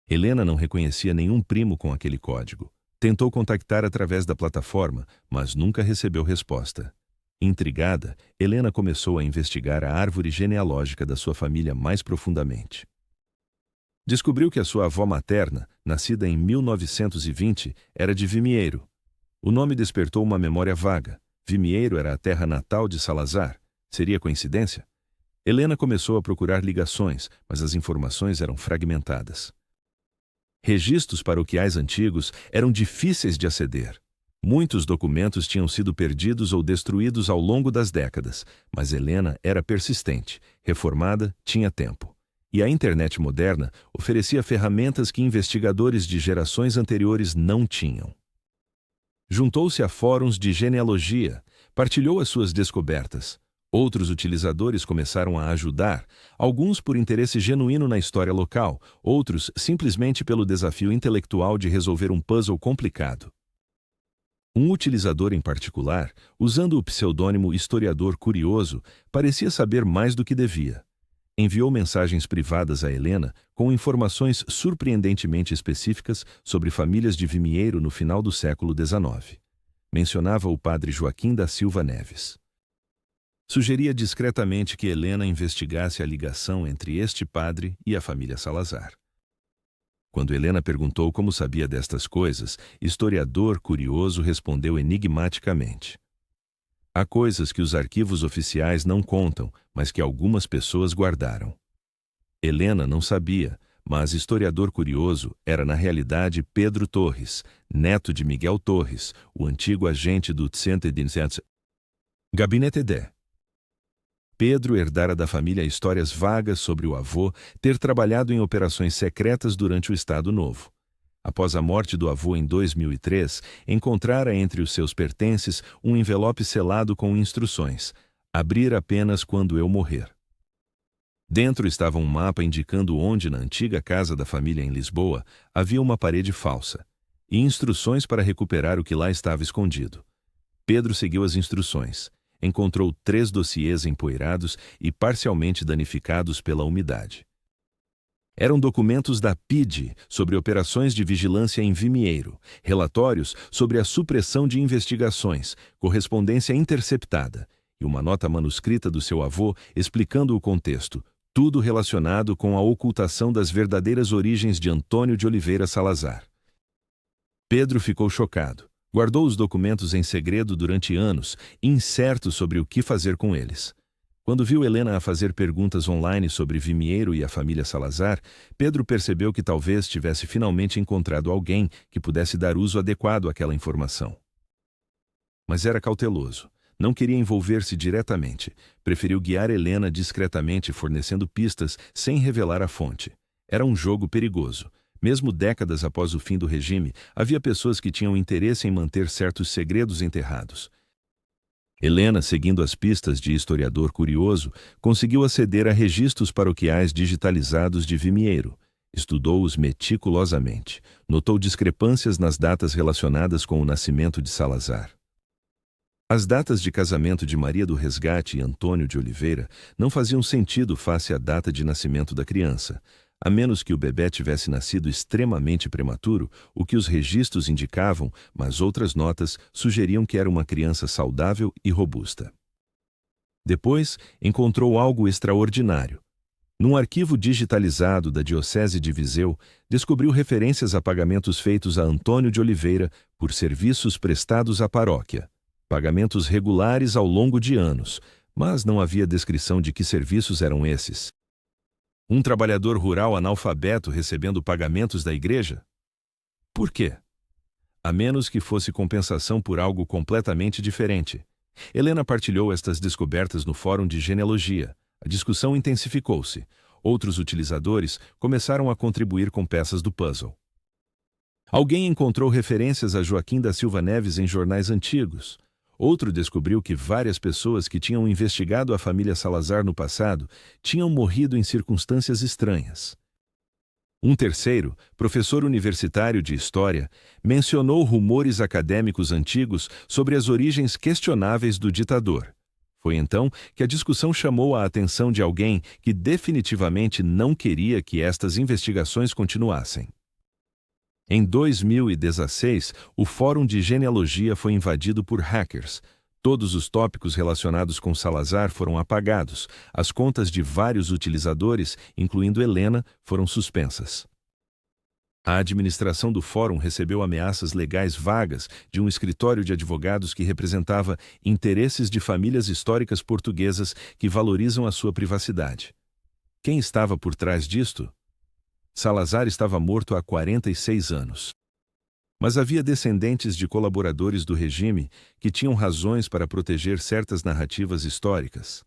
Helena não reconhecia nenhum primo com aquele código. Tentou contactar através da plataforma, mas nunca recebeu resposta. Intrigada, Helena começou a investigar a árvore genealógica da sua família mais profundamente. Descobriu que a sua avó materna, nascida em 1920, era de Vimieiro. O nome despertou uma memória vaga. Vimieiro era a terra natal de Salazar. Seria coincidência? Helena começou a procurar ligações, mas as informações eram fragmentadas. Registros paroquiais antigos eram difíceis de aceder. Muitos documentos tinham sido perdidos ou destruídos ao longo das décadas, mas Helena era persistente, reformada, tinha tempo. E a internet moderna oferecia ferramentas que investigadores de gerações anteriores não tinham. Juntou-se a fóruns de genealogia, partilhou as suas descobertas. Outros utilizadores começaram a ajudar, alguns por interesse genuíno na história local, outros simplesmente pelo desafio intelectual de resolver um puzzle complicado. Um utilizador em particular, usando o pseudônimo Historiador Curioso, parecia saber mais do que devia. Enviou mensagens privadas a Helena com informações surpreendentemente específicas sobre famílias de Vimieiro no final do século XIX. Mencionava o padre Joaquim da Silva Neves. Sugeria discretamente que Helena investigasse a ligação entre este padre e a família Salazar. Quando Helena perguntou como sabia destas coisas, Historiador Curioso respondeu enigmaticamente: há coisas que os arquivos oficiais não contam, mas que algumas pessoas guardaram. Helena não sabia, mas Historiador Curioso era na realidade Pedro Torres, neto de Miguel Torres, o antigo agente do Gabinete D. Pedro herdara da família histórias vagas sobre o avô ter trabalhado em operações secretas durante o Estado Novo. Após a morte do avô em 2003, encontrara entre os seus pertences um envelope selado com instruções: abrir apenas quando eu morrer. Dentro estava um mapa indicando onde, na antiga casa da família em Lisboa, havia uma parede falsa, e instruções para recuperar o que lá estava escondido. Pedro seguiu as instruções. Encontrou 3 dossiês empoeirados e parcialmente danificados pela umidade. Eram documentos da PIDE sobre operações de vigilância em Vimieiro, relatórios sobre a supressão de investigações, correspondência interceptada e uma nota manuscrita do seu avô explicando o contexto, tudo relacionado com a ocultação das verdadeiras origens de Antônio de Oliveira Salazar. Pedro ficou chocado. Guardou os documentos em segredo durante anos, incerto sobre o que fazer com eles. Quando viu Helena a fazer perguntas online sobre Vimieiro e a família Salazar, Pedro percebeu que talvez tivesse finalmente encontrado alguém que pudesse dar uso adequado àquela informação. Mas era cauteloso. Não queria envolver-se diretamente. Preferiu guiar Helena discretamente, fornecendo pistas sem revelar a fonte. Era um jogo perigoso. Mesmo décadas após o fim do regime, havia pessoas que tinham interesse em manter certos segredos enterrados. Helena, seguindo as pistas de Historiador Curioso, conseguiu aceder a registros paroquiais digitalizados de Vimieiro. Estudou-os meticulosamente. Notou discrepâncias nas datas relacionadas com o nascimento de Salazar. As datas de casamento de Maria do Resgate e Antônio de Oliveira não faziam sentido face à data de nascimento da criança. A menos que o bebê tivesse nascido extremamente prematuro, o que os registros indicavam, mas outras notas sugeriam que era uma criança saudável e robusta. Depois, encontrou algo extraordinário. Num arquivo digitalizado da Diocese de Viseu, descobriu referências a pagamentos feitos a Antônio de Oliveira por serviços prestados à paróquia. Pagamentos regulares ao longo de anos, mas não havia descrição de que serviços eram esses. Um trabalhador rural analfabeto recebendo pagamentos da igreja? Por quê? A menos que fosse compensação por algo completamente diferente. Helena partilhou estas descobertas no Fórum de Genealogia. A discussão intensificou-se. Outros utilizadores começaram a contribuir com peças do puzzle. Alguém encontrou referências a Joaquim da Silva Neves em jornais antigos. Outro descobriu que várias pessoas que tinham investigado a família Salazar no passado tinham morrido em circunstâncias estranhas. Um terceiro, professor universitário de História, mencionou rumores acadêmicos antigos sobre as origens questionáveis do ditador. Foi então que a discussão chamou a atenção de alguém que definitivamente não queria que estas investigações continuassem. Em 2016, o Fórum de Genealogia foi invadido por hackers. Todos os tópicos relacionados com Salazar foram apagados. As contas de vários utilizadores, incluindo Helena, foram suspensas. A administração do fórum recebeu ameaças legais vagas de um escritório de advogados que representava interesses de famílias históricas portuguesas que valorizam a sua privacidade. Quem estava por trás disto? Salazar estava morto há 46 anos. Mas havia descendentes de colaboradores do regime que tinham razões para proteger certas narrativas históricas.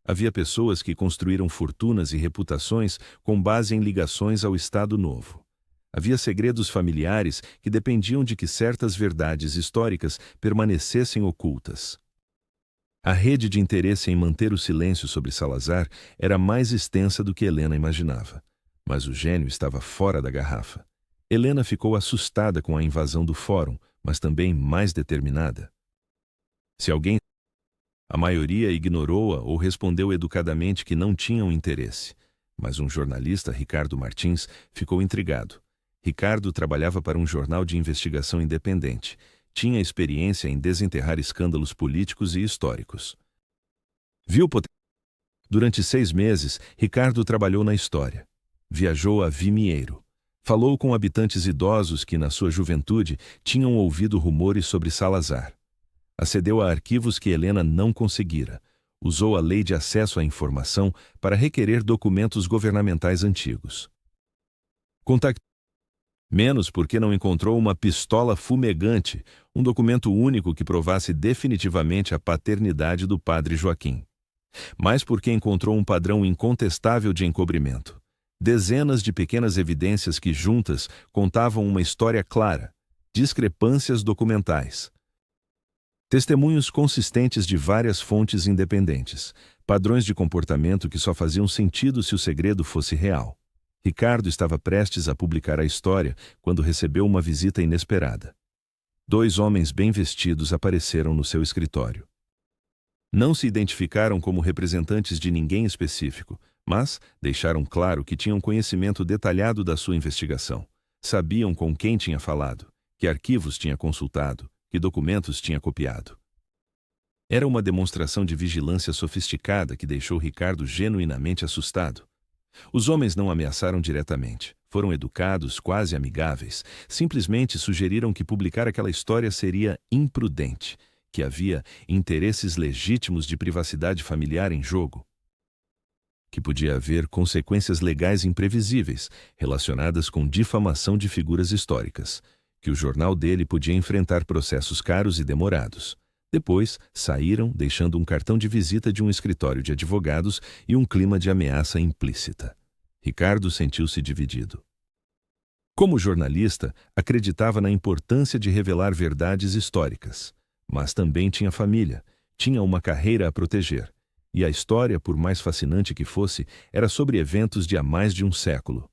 Havia pessoas que construíram fortunas e reputações com base em ligações ao Estado Novo. Havia segredos familiares que dependiam de que certas verdades históricas permanecessem ocultas. A rede de interesse em manter o silêncio sobre Salazar era mais extensa do que Helena imaginava. Mas o gênio estava fora da garrafa. Helena ficou assustada com a invasão do fórum, mas também mais determinada. Se alguém, a maioria ignorou-a ou respondeu educadamente que não tinham interesse. Mas um jornalista, Ricardo Martins, ficou intrigado. Ricardo trabalhava para um jornal de investigação independente. Tinha experiência em desenterrar escândalos políticos e históricos. Durante 6 meses, Ricardo trabalhou na história. Viajou a Vimieiro. Falou com habitantes idosos que, na sua juventude, tinham ouvido rumores sobre Salazar. Acedeu a arquivos que Helena não conseguira. Usou a lei de acesso à informação para requerer documentos governamentais antigos. Contactou menos porque não encontrou uma pistola fumegante, um documento único que provasse definitivamente a paternidade do padre Joaquim. Mas porque encontrou um padrão incontestável de encobrimento. Dezenas de pequenas evidências que juntas contavam uma história clara, discrepâncias documentais. Testemunhos consistentes de várias fontes independentes, padrões de comportamento que só faziam sentido se o segredo fosse real. Ricardo estava prestes a publicar a história quando recebeu uma visita inesperada. 2 homens bem vestidos apareceram no seu escritório. Não se identificaram como representantes de ninguém específico, mas deixaram claro que tinham conhecimento detalhado da sua investigação. Sabiam com quem tinha falado, que arquivos tinha consultado, que documentos tinha copiado. Era uma demonstração de vigilância sofisticada que deixou Ricardo genuinamente assustado. Os homens não ameaçaram diretamente. Foram educados, quase amigáveis. Simplesmente sugeriram que publicar aquela história seria imprudente, que havia interesses legítimos de privacidade familiar em jogo, que podia haver consequências legais imprevisíveis relacionadas com difamação de figuras históricas, que o jornal dele podia enfrentar processos caros e demorados. Depois, saíram, deixando um cartão de visita de um escritório de advogados e um clima de ameaça implícita. Ricardo sentiu-se dividido. Como jornalista, acreditava na importância de revelar verdades históricas, mas também tinha família, tinha uma carreira a proteger, e a história, por mais fascinante que fosse, era sobre eventos de há mais de um século.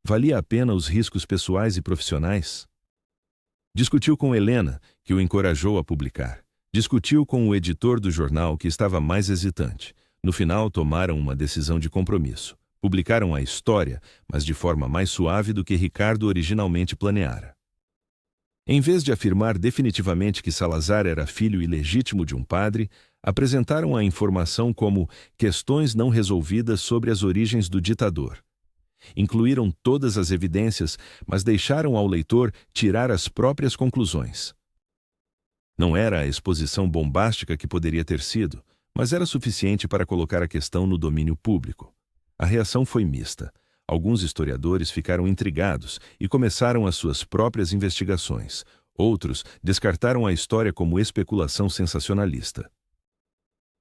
Valia a pena os riscos pessoais e profissionais? Discutiu com Helena, que o encorajou a publicar. Discutiu com o editor do jornal, que estava mais hesitante. No final, tomaram uma decisão de compromisso. Publicaram a história, mas de forma mais suave do que Ricardo originalmente planeara. Em vez de afirmar definitivamente que Salazar era filho ilegítimo de um padre, apresentaram a informação como questões não resolvidas sobre as origens do ditador. Incluíram todas as evidências, mas deixaram ao leitor tirar as próprias conclusões. Não era a exposição bombástica que poderia ter sido, mas era suficiente para colocar a questão no domínio público. A reação foi mista. Alguns historiadores ficaram intrigados e começaram as suas próprias investigações. Outros descartaram a história como especulação sensacionalista.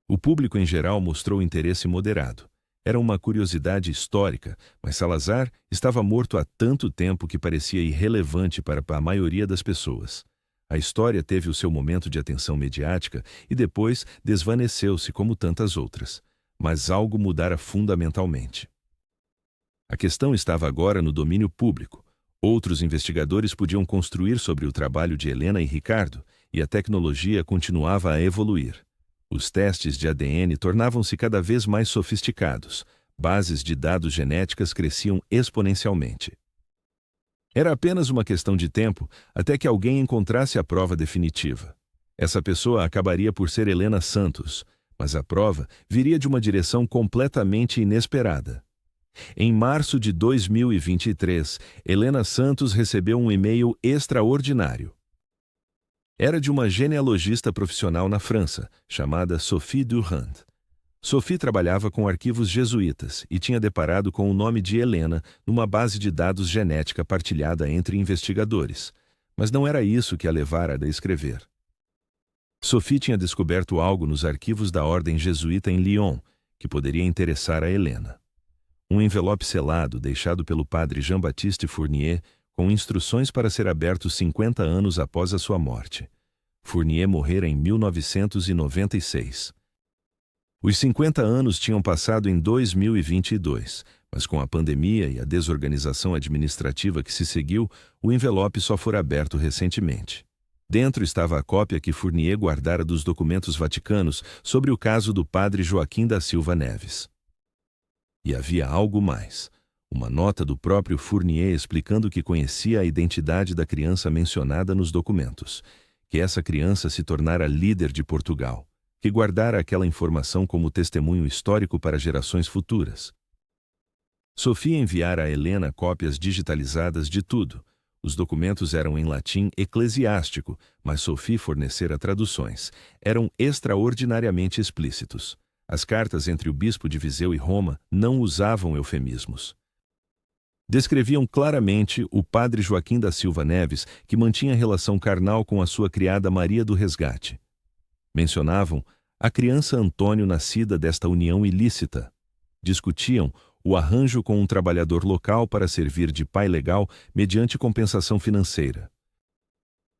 O público em geral mostrou interesse moderado. Era uma curiosidade histórica, mas Salazar estava morto há tanto tempo que parecia irrelevante para a maioria das pessoas. A história teve o seu momento de atenção mediática e depois desvaneceu-se como tantas outras. Mas algo mudara fundamentalmente. A questão estava agora no domínio público. Outros investigadores podiam construir sobre o trabalho de Helena e Ricardo, e a tecnologia continuava a evoluir. Os testes de ADN tornavam-se cada vez mais sofisticados. Bases de dados genéticas cresciam exponencialmente. Era apenas uma questão de tempo até que alguém encontrasse a prova definitiva. Essa pessoa acabaria por ser Helena Santos, mas a prova viria de uma direção completamente inesperada. Em março de 2023, Helena Santos recebeu um e-mail extraordinário. Era de uma genealogista profissional na França, chamada Sophie Durand. Sophie trabalhava com arquivos jesuítas e tinha deparado com o nome de Helena numa base de dados genética partilhada entre investigadores. Mas não era isso que a levara a escrever. Sophie tinha descoberto algo nos arquivos da Ordem Jesuíta em Lyon, que poderia interessar a Helena. Um envelope selado deixado pelo padre Jean-Baptiste Fournier com instruções para ser aberto 50 anos após a sua morte. Fournier morrera em 1996. Os 50 anos tinham passado em 2022, mas com a pandemia e a desorganização administrativa que se seguiu, o envelope só fora aberto recentemente. Dentro estava a cópia que Fournier guardara dos documentos vaticanos sobre o caso do padre Joaquim da Silva Neves. E havia algo mais. Uma nota do próprio Fournier explicando que conhecia a identidade da criança mencionada nos documentos, que essa criança se tornara líder de Portugal, que guardara aquela informação como testemunho histórico para gerações futuras. Sofia enviara a Helena cópias digitalizadas de tudo. Os documentos eram em latim eclesiástico, mas Sophie fornecera traduções. Eram extraordinariamente explícitos. As cartas entre o bispo de Viseu e Roma não usavam eufemismos. Descreviam claramente o padre Joaquim da Silva Neves, que mantinha relação carnal com a sua criada Maria do Resgate. Mencionavam a criança Antônio nascida desta união ilícita. Discutiam o arranjo com um trabalhador local para servir de pai legal mediante compensação financeira.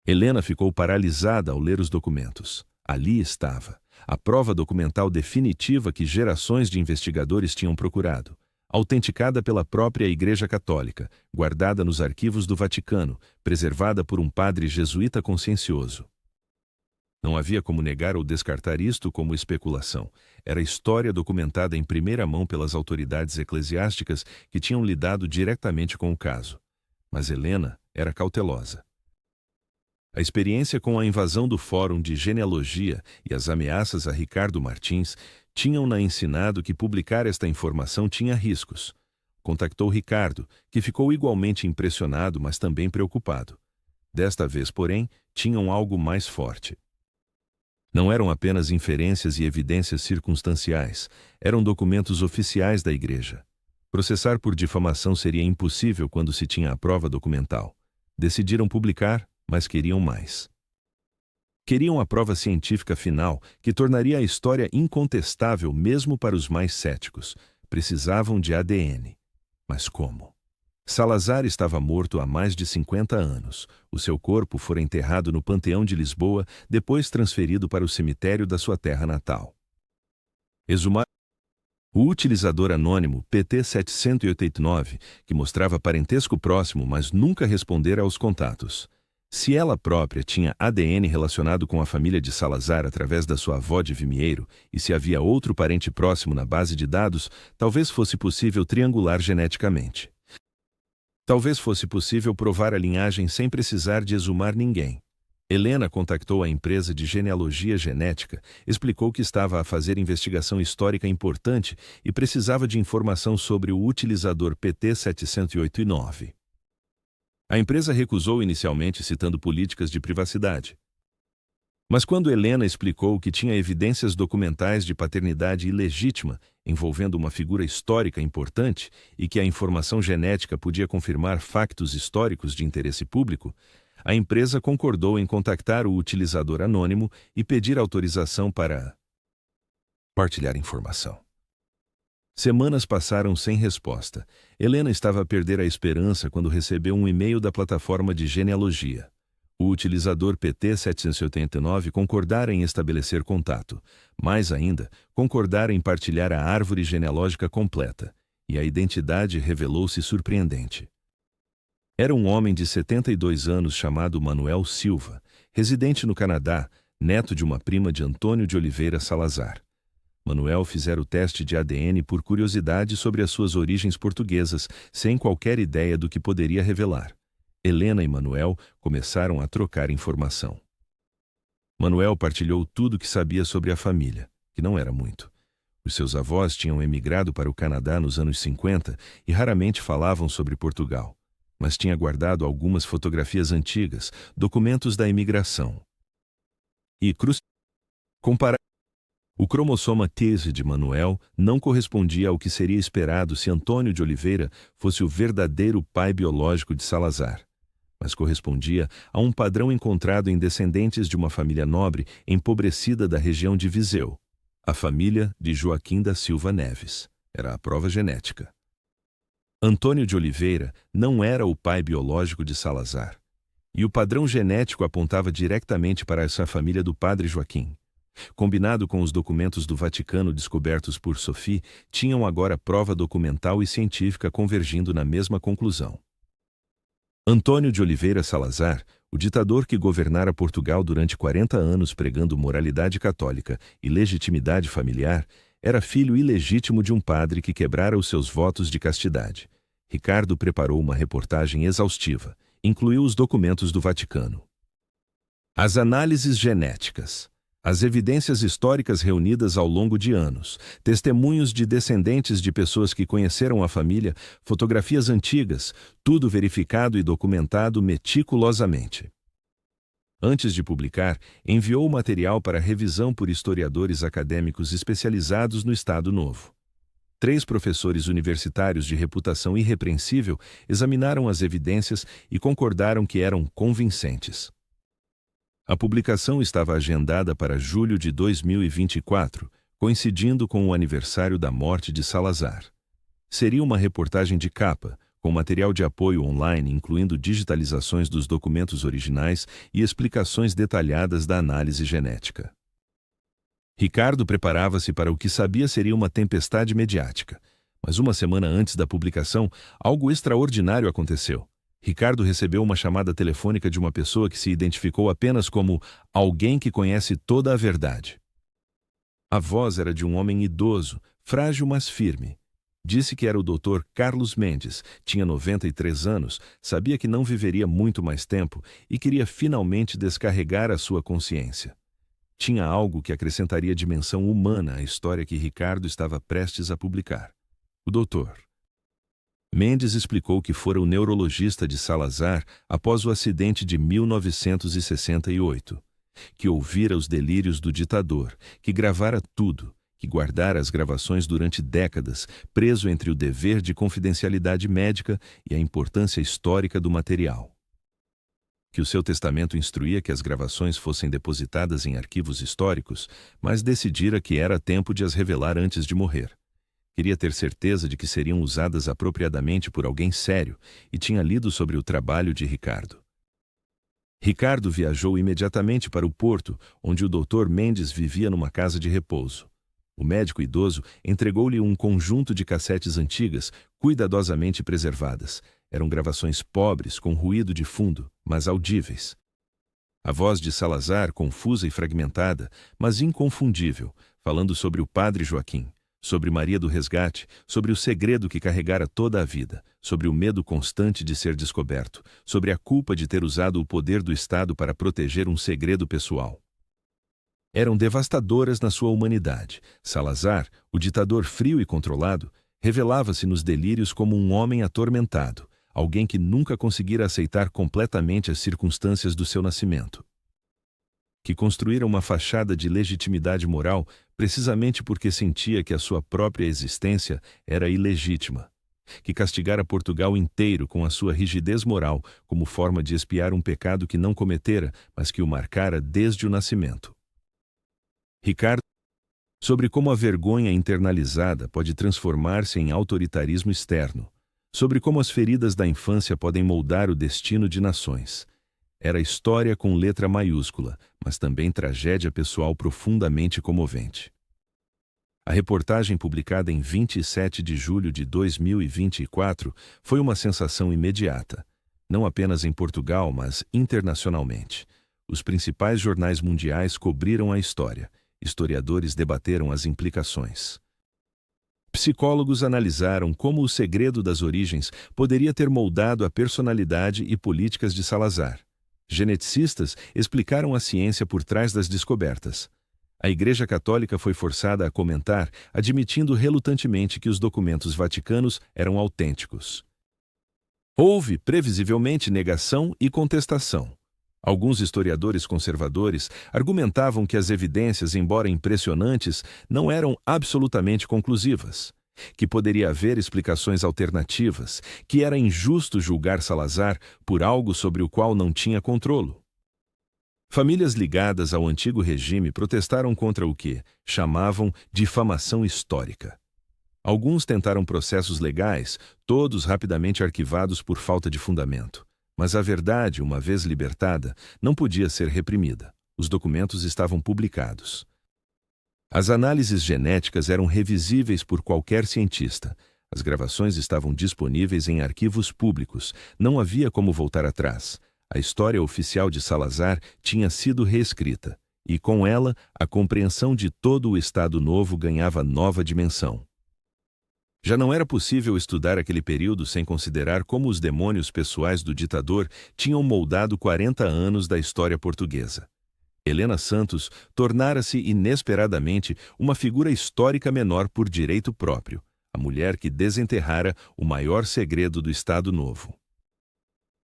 Helena ficou paralisada ao ler os documentos. Ali estava a prova documental definitiva que gerações de investigadores tinham procurado, autenticada pela própria Igreja Católica, guardada nos arquivos do Vaticano, preservada por um padre jesuíta consciencioso. Não havia como negar ou descartar isto como especulação. Era história documentada em primeira mão pelas autoridades eclesiásticas que tinham lidado diretamente com o caso. Mas Helena era cautelosa. A experiência com a invasão do Fórum de Genealogia e as ameaças a Ricardo Martins tinham-na ensinado que publicar esta informação tinha riscos. Contactou Ricardo, que ficou igualmente impressionado, mas também preocupado. Desta vez, porém, tinham algo mais forte. Não eram apenas inferências e evidências circunstanciais, eram documentos oficiais da Igreja. Processar por difamação seria impossível quando se tinha a prova documental. Decidiram publicar, mas queriam mais. Queriam a prova científica final, que tornaria a história incontestável mesmo para os mais céticos. Precisavam de ADN. Mas como? Salazar estava morto há mais de 50 anos. O seu corpo fora enterrado no Panteão de Lisboa, depois transferido para o cemitério da sua terra natal. Exumar. O utilizador anônimo PT789, que mostrava parentesco próximo, mas nunca respondera aos contatos. Se ela própria tinha ADN relacionado com a família de Salazar através da sua avó de Vimieiro, e se havia outro parente próximo na base de dados, talvez fosse possível triangular geneticamente. Talvez fosse possível provar a linhagem sem precisar de exumar ninguém. Helena contactou a empresa de genealogia genética, explicou que estava a fazer investigação histórica importante e precisava de informação sobre o utilizador PT789. A empresa recusou inicialmente, citando políticas de privacidade. Mas quando Helena explicou que tinha evidências documentais de paternidade ilegítima envolvendo uma figura histórica importante e que a informação genética podia confirmar factos históricos de interesse público, a empresa concordou em contactar o utilizador anônimo e pedir autorização para partilhar informação. Semanas passaram sem resposta. Helena estava a perder a esperança quando recebeu um e-mail da plataforma de genealogia. O utilizador PT789 concordara em estabelecer contato. Mais ainda, concordara em partilhar a árvore genealógica completa, e a identidade revelou-se surpreendente. Era um homem de 72 anos chamado Manuel Silva, residente no Canadá, neto de uma prima de Antônio de Oliveira Salazar. Manuel fizera o teste de ADN por curiosidade sobre as suas origens portuguesas, sem qualquer ideia do que poderia revelar. Helena e Manuel começaram a trocar informação. Manuel partilhou tudo o que sabia sobre a família, que não era muito. Os seus avós tinham emigrado para o Canadá nos anos 50 e raramente falavam sobre Portugal, mas tinha guardado algumas fotografias antigas, documentos da imigração. E o cromossoma T de Manuel não correspondia ao que seria esperado se Antônio de Oliveira fosse o verdadeiro pai biológico de Salazar, mas correspondia a um padrão encontrado em descendentes de uma família nobre empobrecida da região de Viseu, a família de Joaquim da Silva Neves. Era a prova genética. Antônio de Oliveira não era o pai biológico de Salazar, e o padrão genético apontava diretamente para essa família do padre Joaquim. Combinado com os documentos do Vaticano descobertos por Sophie, tinham agora prova documental e científica convergindo na mesma conclusão. Antônio de Oliveira Salazar, O ditador que governara Portugal durante 40 anos pregando moralidade católica e legitimidade familiar era filho ilegítimo de um padre que quebrara os seus votos de castidade. Ricardo preparou uma reportagem exaustiva. Incluiu os documentos do Vaticano. As análises genéticas. As evidências históricas reunidas ao longo de anos, testemunhos de descendentes de pessoas que conheceram a família, fotografias antigas, tudo verificado e documentado meticulosamente. Antes de publicar, enviou o material para revisão por historiadores acadêmicos especializados no Estado Novo. 3 professores universitários de reputação irrepreensível examinaram as evidências e concordaram que eram convincentes. A publicação estava agendada para julho de 2024, coincidindo com o aniversário da morte de Salazar. Seria uma reportagem de capa, com material de apoio online, incluindo digitalizações dos documentos originais e explicações detalhadas da análise genética. Ricardo preparava-se para o que sabia seria uma tempestade mediática. Mas uma semana antes da publicação, algo extraordinário aconteceu. Ricardo recebeu uma chamada telefônica de uma pessoa que se identificou apenas como alguém que conhece toda a verdade. A voz era de um homem idoso, frágil mas firme. Disse que era o Dr. Carlos Mendes, tinha 93 anos, sabia que não viveria muito mais tempo e queria finalmente descarregar a sua consciência. Tinha algo que acrescentaria dimensão humana à história que Ricardo estava prestes a publicar. O doutor Mendes explicou que fora o neurologista de Salazar após o acidente de 1968, que ouvira os delírios do ditador, que gravara tudo, que guardara as gravações durante décadas, preso entre o dever de confidencialidade médica e a importância histórica do material. Que o seu testamento instruía que as gravações fossem depositadas em arquivos históricos, mas decidira que era tempo de as revelar antes de morrer. Queria ter certeza de que seriam usadas apropriadamente por alguém sério e tinha lido sobre o trabalho de Ricardo. Ricardo viajou imediatamente para o Porto, onde o Dr. Mendes vivia numa casa de repouso. O médico idoso entregou-lhe um conjunto de cassetes antigas, cuidadosamente preservadas. Eram gravações pobres, com ruído de fundo, mas audíveis. A voz de Salazar, confusa e fragmentada, mas inconfundível, falando sobre o padre Joaquim, sobre Maria do Resgate, sobre o segredo que carregara toda a vida, sobre o medo constante de ser descoberto, sobre a culpa de ter usado o poder do Estado para proteger um segredo pessoal. Eram devastadoras na sua humanidade. Salazar, o ditador frio e controlado, revelava-se nos delírios como um homem atormentado, alguém que nunca conseguira aceitar completamente as circunstâncias do seu nascimento. Que construíra uma fachada de legitimidade moral precisamente porque sentia que a sua própria existência era ilegítima. Que castigara Portugal inteiro com a sua rigidez moral como forma de expiar um pecado que não cometera, mas que o marcara desde o nascimento. Ricardo, sobre como a vergonha internalizada pode transformar-se em autoritarismo externo, sobre como as feridas da infância podem moldar o destino de nações. Era história com letra maiúscula, mas também tragédia pessoal profundamente comovente. A reportagem publicada em 27 de julho de 2024 foi uma sensação imediata, não apenas em Portugal, mas internacionalmente. Os principais jornais mundiais cobriram a história. Historiadores debateram as implicações. Psicólogos analisaram como o segredo das origens poderia ter moldado a personalidade e políticas de Salazar. Geneticistas explicaram a ciência por trás das descobertas. A Igreja Católica foi forçada a comentar, admitindo relutantemente que os documentos vaticanos eram autênticos. Houve, previsivelmente, negação e contestação. Alguns historiadores conservadores argumentavam que as evidências, embora impressionantes, não eram absolutamente conclusivas, que poderia haver explicações alternativas, que era injusto julgar Salazar por algo sobre o qual não tinha controle. Famílias ligadas ao antigo regime protestaram contra o que chamavam difamação histórica. Alguns tentaram processos legais, todos rapidamente arquivados por falta de fundamento. Mas a verdade, uma vez libertada, não podia ser reprimida. Os documentos estavam publicados. As análises genéticas eram revisíveis por qualquer cientista. As gravações estavam disponíveis em arquivos públicos. Não havia como voltar atrás. A história oficial de Salazar tinha sido reescrita, e com ela, a compreensão de todo o Estado Novo ganhava nova dimensão. Já não era possível estudar aquele período sem considerar como os demônios pessoais do ditador tinham moldado 40 anos da história portuguesa. Helena Santos tornara-se inesperadamente uma figura histórica menor por direito próprio, a mulher que desenterrara o maior segredo do Estado Novo.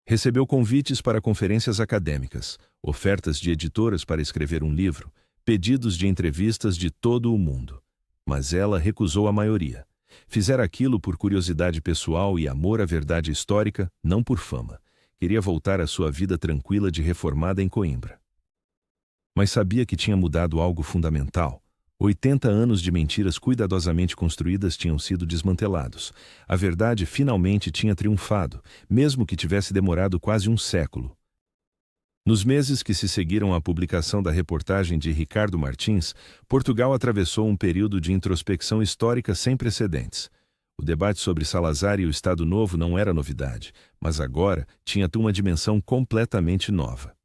Recebeu convites para conferências acadêmicas, ofertas de editoras para escrever um livro, pedidos de entrevistas de todo o mundo. Mas ela recusou a maioria. Fizera aquilo por curiosidade pessoal e amor à verdade histórica, não por fama. Queria voltar à sua vida tranquila de reformada em Coimbra. Mas sabia que tinha mudado algo fundamental. 80 anos de mentiras cuidadosamente construídas tinham sido desmantelados. A verdade finalmente tinha triunfado, mesmo que tivesse demorado quase um século. Nos meses que se seguiram à publicação da reportagem de Ricardo Martins, Portugal atravessou um período de introspecção histórica sem precedentes. O debate sobre Salazar e o Estado Novo não era novidade, mas agora tinha uma dimensão completamente nova.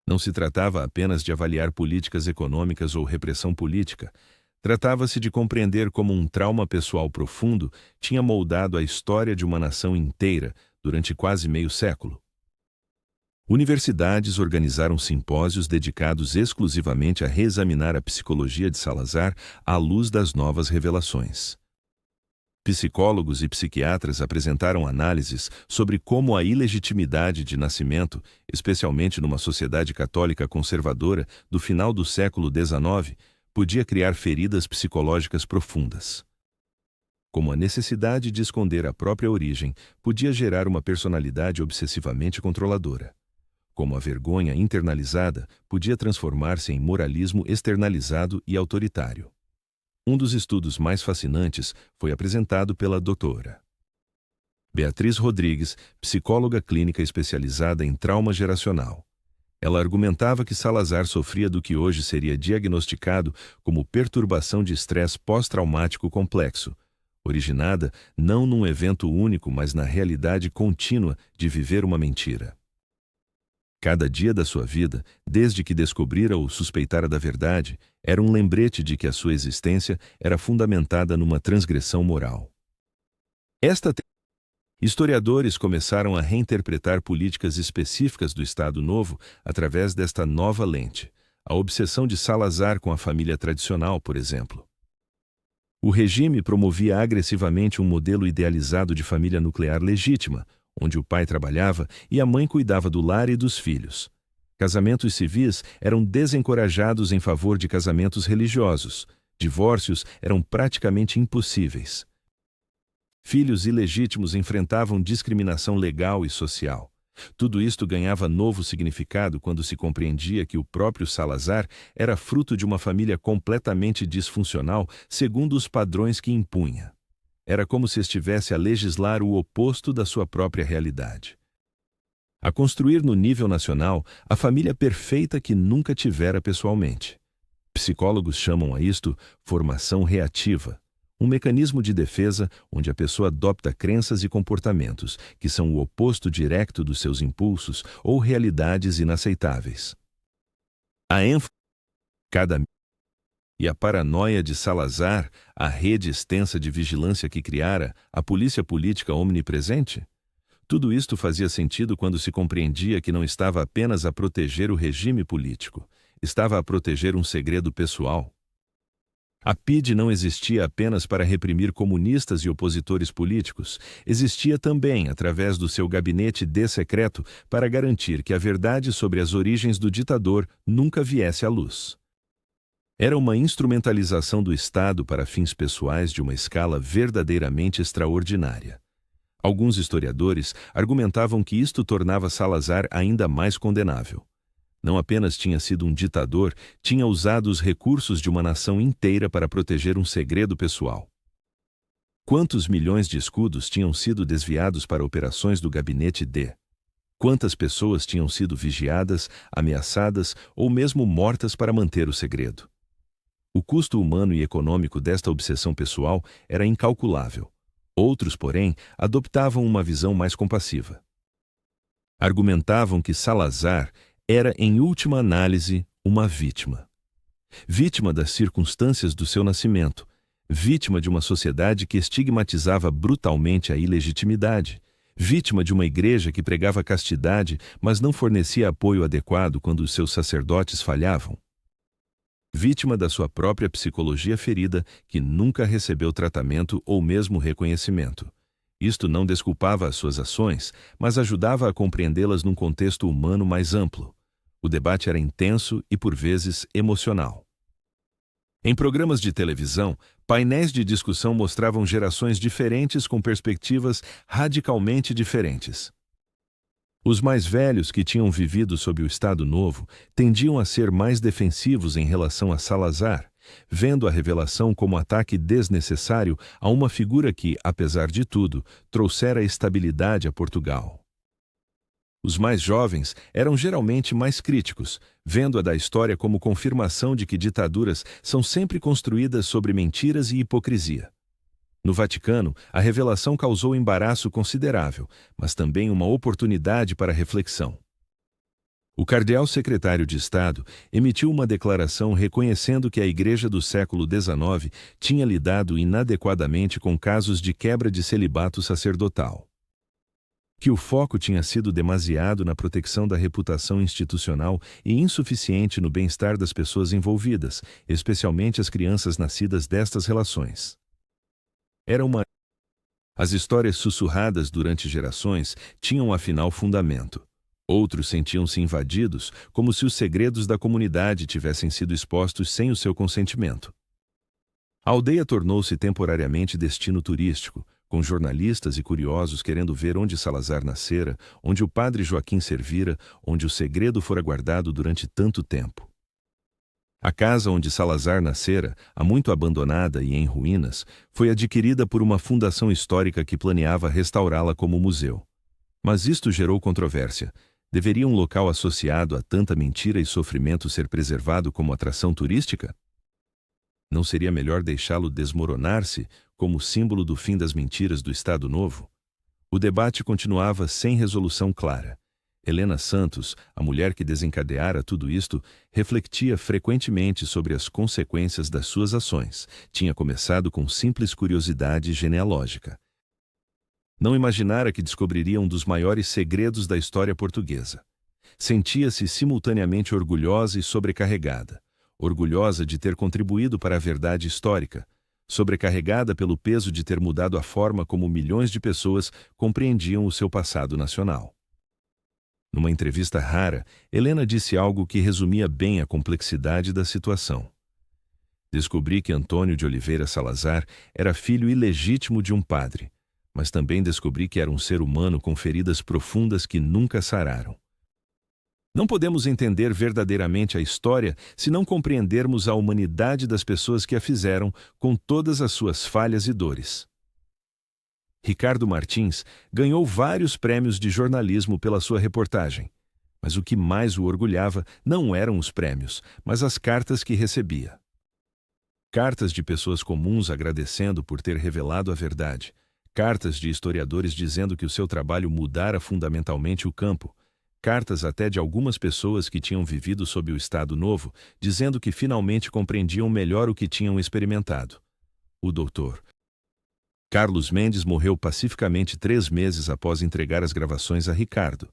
Não se tratava apenas de avaliar políticas econômicas ou repressão política. Tratava-se de compreender como um trauma pessoal profundo tinha moldado a história de uma nação inteira durante quase meio século. Universidades organizaram simpósios dedicados exclusivamente a reexaminar a psicologia de Salazar à luz das novas revelações. Psicólogos e psiquiatras apresentaram análises sobre como a ilegitimidade de nascimento, especialmente numa sociedade católica conservadora do final do século XIX, podia criar feridas psicológicas profundas. Como a necessidade de esconder a própria origem podia gerar uma personalidade obsessivamente controladora. Como a vergonha internalizada podia transformar-se em moralismo externalizado e autoritário. Um dos estudos mais fascinantes foi apresentado pela doutora Beatriz Rodrigues, psicóloga clínica especializada em trauma geracional. Ela argumentava que Salazar sofria do que hoje seria diagnosticado como perturbação de estresse pós-traumático complexo, originada não num evento único, mas na realidade contínua de viver uma mentira. Cada dia da sua vida, desde que descobrira ou suspeitara da verdade, era um lembrete de que a sua existência era fundamentada numa transgressão moral. Historiadores começaram a reinterpretar políticas específicas do Estado Novo através desta nova lente, a obsessão de Salazar com a família tradicional, por exemplo. O regime promovia agressivamente um modelo idealizado de família nuclear legítima, onde o pai trabalhava e a mãe cuidava do lar e dos filhos. Casamentos civis eram desencorajados em favor de casamentos religiosos. Divórcios eram praticamente impossíveis. Filhos ilegítimos enfrentavam discriminação legal e social. Tudo isto ganhava novo significado quando se compreendia que o próprio Salazar era fruto de uma família completamente disfuncional segundo os padrões que impunha. Era como se estivesse a legislar o oposto da sua própria realidade. A construir no nível nacional a família perfeita que nunca tivera pessoalmente. Psicólogos chamam a isto formação reativa, um mecanismo de defesa onde a pessoa adopta crenças e comportamentos que são o oposto direto dos seus impulsos ou realidades inaceitáveis. A ênfase e a paranoia de Salazar, a rede extensa de vigilância que criara, a polícia política omnipresente? Tudo isto fazia sentido quando se compreendia que não estava apenas a proteger o regime político, estava a proteger um segredo pessoal. A PIDE não existia apenas para reprimir comunistas e opositores políticos, existia também, através do seu gabinete secreto, para garantir que a verdade sobre as origens do ditador nunca viesse à luz. Era uma instrumentalização do Estado para fins pessoais de uma escala verdadeiramente extraordinária. Alguns historiadores argumentavam que isto tornava Salazar ainda mais condenável. Não apenas tinha sido um ditador, tinha usado os recursos de uma nação inteira para proteger um segredo pessoal. Quantos milhões de escudos tinham sido desviados para operações do gabinete D? Quantas pessoas tinham sido vigiadas, ameaçadas ou mesmo mortas para manter o segredo? O custo humano e econômico desta obsessão pessoal era incalculável. Outros, porém, adoptavam uma visão mais compassiva. Argumentavam que Salazar era, em última análise, uma vítima. Vítima das circunstâncias do seu nascimento, vítima de uma sociedade que estigmatizava brutalmente a ilegitimidade, vítima de uma igreja que pregava castidade, mas não fornecia apoio adequado quando os seus sacerdotes falhavam. Vítima da sua própria psicologia ferida, que nunca recebeu tratamento ou mesmo reconhecimento. Isto não desculpava as suas ações, mas ajudava a compreendê-las num contexto humano mais amplo. O debate era intenso e, por vezes, emocional. Em programas de televisão, painéis de discussão mostravam gerações diferentes com perspectivas radicalmente diferentes. Os mais velhos, que tinham vivido sob o Estado Novo, tendiam a ser mais defensivos em relação a Salazar, vendo a revelação como ataque desnecessário a uma figura que, apesar de tudo, trouxera estabilidade a Portugal. Os mais jovens eram geralmente mais críticos, vendo a da história como confirmação de que ditaduras são sempre construídas sobre mentiras e hipocrisia. No Vaticano, a revelação causou embaraço considerável, mas também uma oportunidade para reflexão. O cardeal secretário de Estado emitiu uma declaração reconhecendo que a Igreja do século XIX tinha lidado inadequadamente com casos de quebra de celibato sacerdotal. Que o foco tinha sido demasiado na proteção da reputação institucional e insuficiente no bem-estar das pessoas envolvidas, especialmente as crianças nascidas destas relações. As histórias sussurradas durante gerações tinham afinal fundamento. Outros sentiam-se invadidos, como se os segredos da comunidade tivessem sido expostos sem o seu consentimento. A aldeia tornou-se temporariamente destino turístico, com jornalistas e curiosos querendo ver onde Salazar nascera, onde o padre Joaquim servira, onde o segredo fora guardado durante tanto tempo. A casa onde Salazar nascera, há muito abandonada e em ruínas, foi adquirida por uma fundação histórica que planeava restaurá-la como museu. Mas isto gerou controvérsia. Deveria um local associado a tanta mentira e sofrimento ser preservado como atração turística? Não seria melhor deixá-lo desmoronar-se como símbolo do fim das mentiras do Estado Novo? O debate continuava sem resolução clara. Helena Santos, a mulher que desencadeara tudo isto, refletia frequentemente sobre as consequências das suas ações. Tinha começado com simples curiosidade genealógica. Não imaginara que descobriria um dos maiores segredos da história portuguesa. Sentia-se simultaneamente orgulhosa e sobrecarregada. Orgulhosa de ter contribuído para a verdade histórica, sobrecarregada pelo peso de ter mudado a forma como milhões de pessoas compreendiam o seu passado nacional. Numa entrevista rara, Helena disse algo que resumia bem a complexidade da situação. Descobri que Antônio de Oliveira Salazar era filho ilegítimo de um padre, mas também descobri que era um ser humano com feridas profundas que nunca sararam. Não podemos entender verdadeiramente a história se não compreendermos a humanidade das pessoas que a fizeram, com todas as suas falhas e dores. Ricardo Martins ganhou vários prêmios de jornalismo pela sua reportagem, mas o que mais o orgulhava não eram os prêmios, mas as cartas que recebia. Cartas de pessoas comuns agradecendo por ter revelado a verdade, cartas de historiadores dizendo que o seu trabalho mudara fundamentalmente o campo, cartas até de algumas pessoas que tinham vivido sob o Estado Novo, dizendo que finalmente compreendiam melhor o que tinham experimentado. O doutor Carlos Mendes morreu pacificamente 3 meses após entregar as gravações a Ricardo.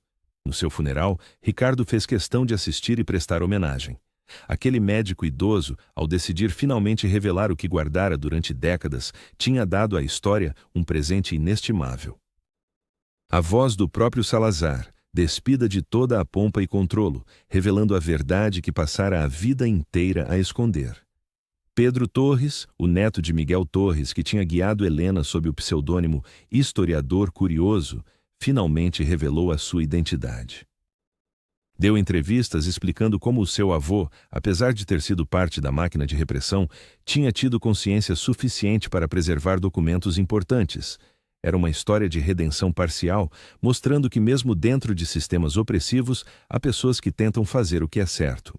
No seu funeral, Ricardo fez questão de assistir e prestar homenagem. Aquele médico idoso, ao decidir finalmente revelar o que guardara durante décadas, tinha dado à história um presente inestimável. A voz do próprio Salazar, despida de toda a pompa e controlo, revelando a verdade que passara a vida inteira a esconder. Pedro Torres, o neto de Miguel Torres, que tinha guiado Helena sob o pseudônimo Historiador Curioso, finalmente revelou a sua identidade. Deu entrevistas explicando como o seu avô, apesar de ter sido parte da máquina de repressão, tinha tido consciência suficiente para preservar documentos importantes. Era uma história de redenção parcial, mostrando que mesmo dentro de sistemas opressivos, há pessoas que tentam fazer o que é certo.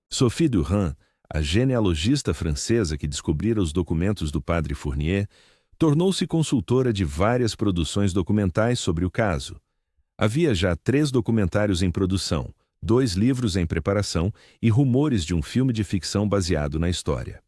Sophie Durand, a genealogista francesa que descobrira os documentos do padre Fournier, tornou-se consultora de várias produções documentais sobre o caso. Havia já 3 documentários em produção, 2 livros em preparação e rumores de um filme de ficção baseado na história.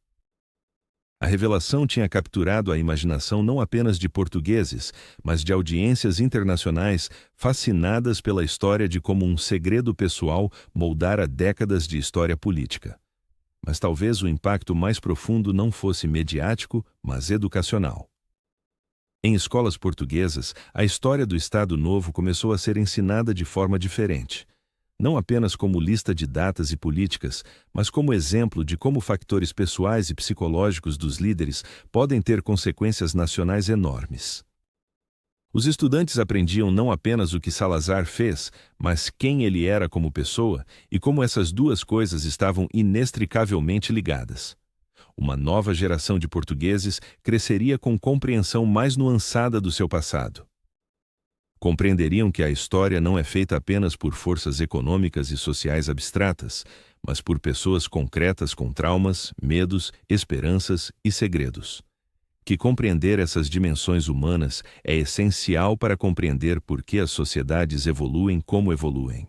A revelação tinha capturado a imaginação não apenas de portugueses, mas de audiências internacionais fascinadas pela história de como um segredo pessoal moldara décadas de história política. Mas talvez o impacto mais profundo não fosse mediático, mas educacional. Em escolas portuguesas, a história do Estado Novo começou a ser ensinada de forma diferente. Não apenas como lista de datas e políticas, mas como exemplo de como factores pessoais e psicológicos dos líderes podem ter consequências nacionais enormes. Os estudantes aprendiam não apenas o que Salazar fez, mas quem ele era como pessoa e como essas duas coisas estavam inextricavelmente ligadas. Uma nova geração de portugueses cresceria com compreensão mais nuançada do seu passado. Compreenderiam que a história não é feita apenas por forças econômicas e sociais abstratas, mas por pessoas concretas com traumas, medos, esperanças e segredos. Que compreender essas dimensões humanas é essencial para compreender por que as sociedades evoluem como evoluem.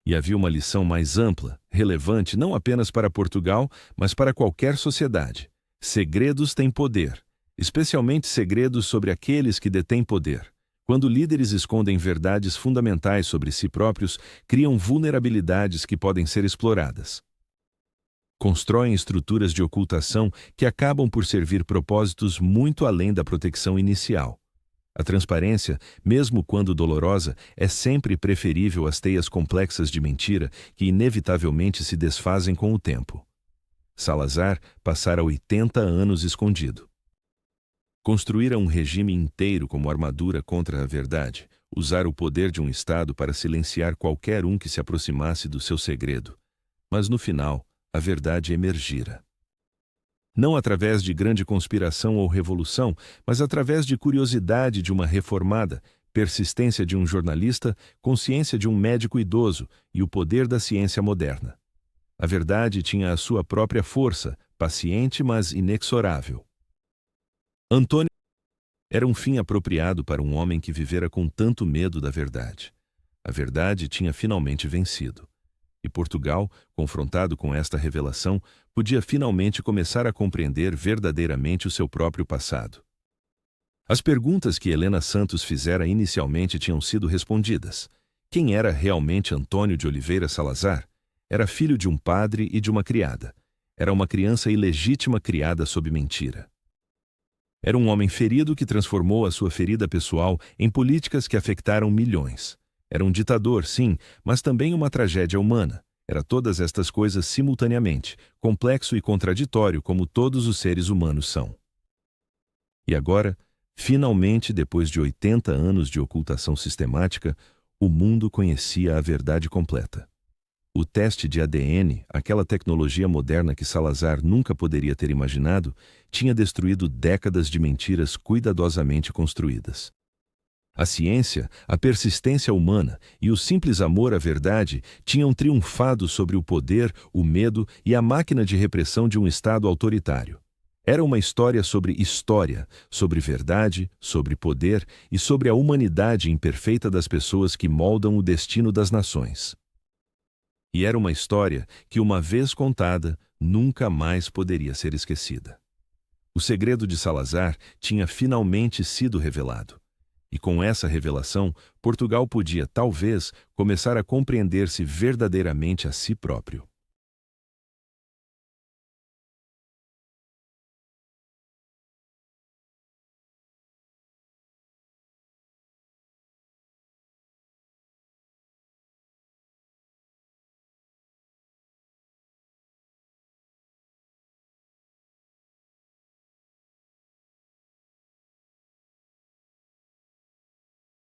E havia uma lição mais ampla, relevante não apenas para Portugal, mas para qualquer sociedade. Segredos têm poder, especialmente segredos sobre aqueles que detêm poder. Quando líderes escondem verdades fundamentais sobre si próprios, criam vulnerabilidades que podem ser exploradas. Constroem estruturas de ocultação que acabam por servir propósitos muito além da proteção inicial. A transparência, mesmo quando dolorosa, é sempre preferível às teias complexas de mentira que inevitavelmente se desfazem com o tempo. Salazar passara 80 anos escondido. Construíra um regime inteiro como armadura contra a verdade, usar o poder de um Estado para silenciar qualquer um que se aproximasse do seu segredo. Mas no final, a verdade emergira. Não através de grande conspiração ou revolução, mas através de curiosidade de uma reformada, persistência de um jornalista, consciência de um médico idoso e o poder da ciência moderna. A verdade tinha a sua própria força, paciente mas inexorável. Antônio era um fim apropriado para um homem que vivera com tanto medo da verdade. A verdade tinha finalmente vencido. E Portugal, confrontado com esta revelação, podia finalmente começar a compreender verdadeiramente o seu próprio passado. As perguntas que Helena Santos fizera inicialmente tinham sido respondidas. Quem era realmente Antônio de Oliveira Salazar? Era filho de um padre e de uma criada. Era uma criança ilegítima criada sob mentira. Era um homem ferido que transformou a sua ferida pessoal em políticas que afetaram milhões. Era um ditador, sim, mas também uma tragédia humana. Era todas estas coisas simultaneamente, complexo e contraditório como todos os seres humanos são. E agora, finalmente, depois de 80 anos de ocultação sistemática, o mundo conhecia a verdade completa. O teste de ADN, aquela tecnologia moderna que Salazar nunca poderia ter imaginado, tinha destruído décadas de mentiras cuidadosamente construídas. A ciência, a persistência humana e o simples amor à verdade tinham triunfado sobre o poder, o medo e a máquina de repressão de um Estado autoritário. Era uma história, sobre verdade, sobre poder e sobre a humanidade imperfeita das pessoas que moldam o destino das nações. E era uma história que, uma vez contada, nunca mais poderia ser esquecida. O segredo de Salazar tinha finalmente sido revelado. E com essa revelação, Portugal podia, talvez, começar a compreender-se verdadeiramente a si próprio.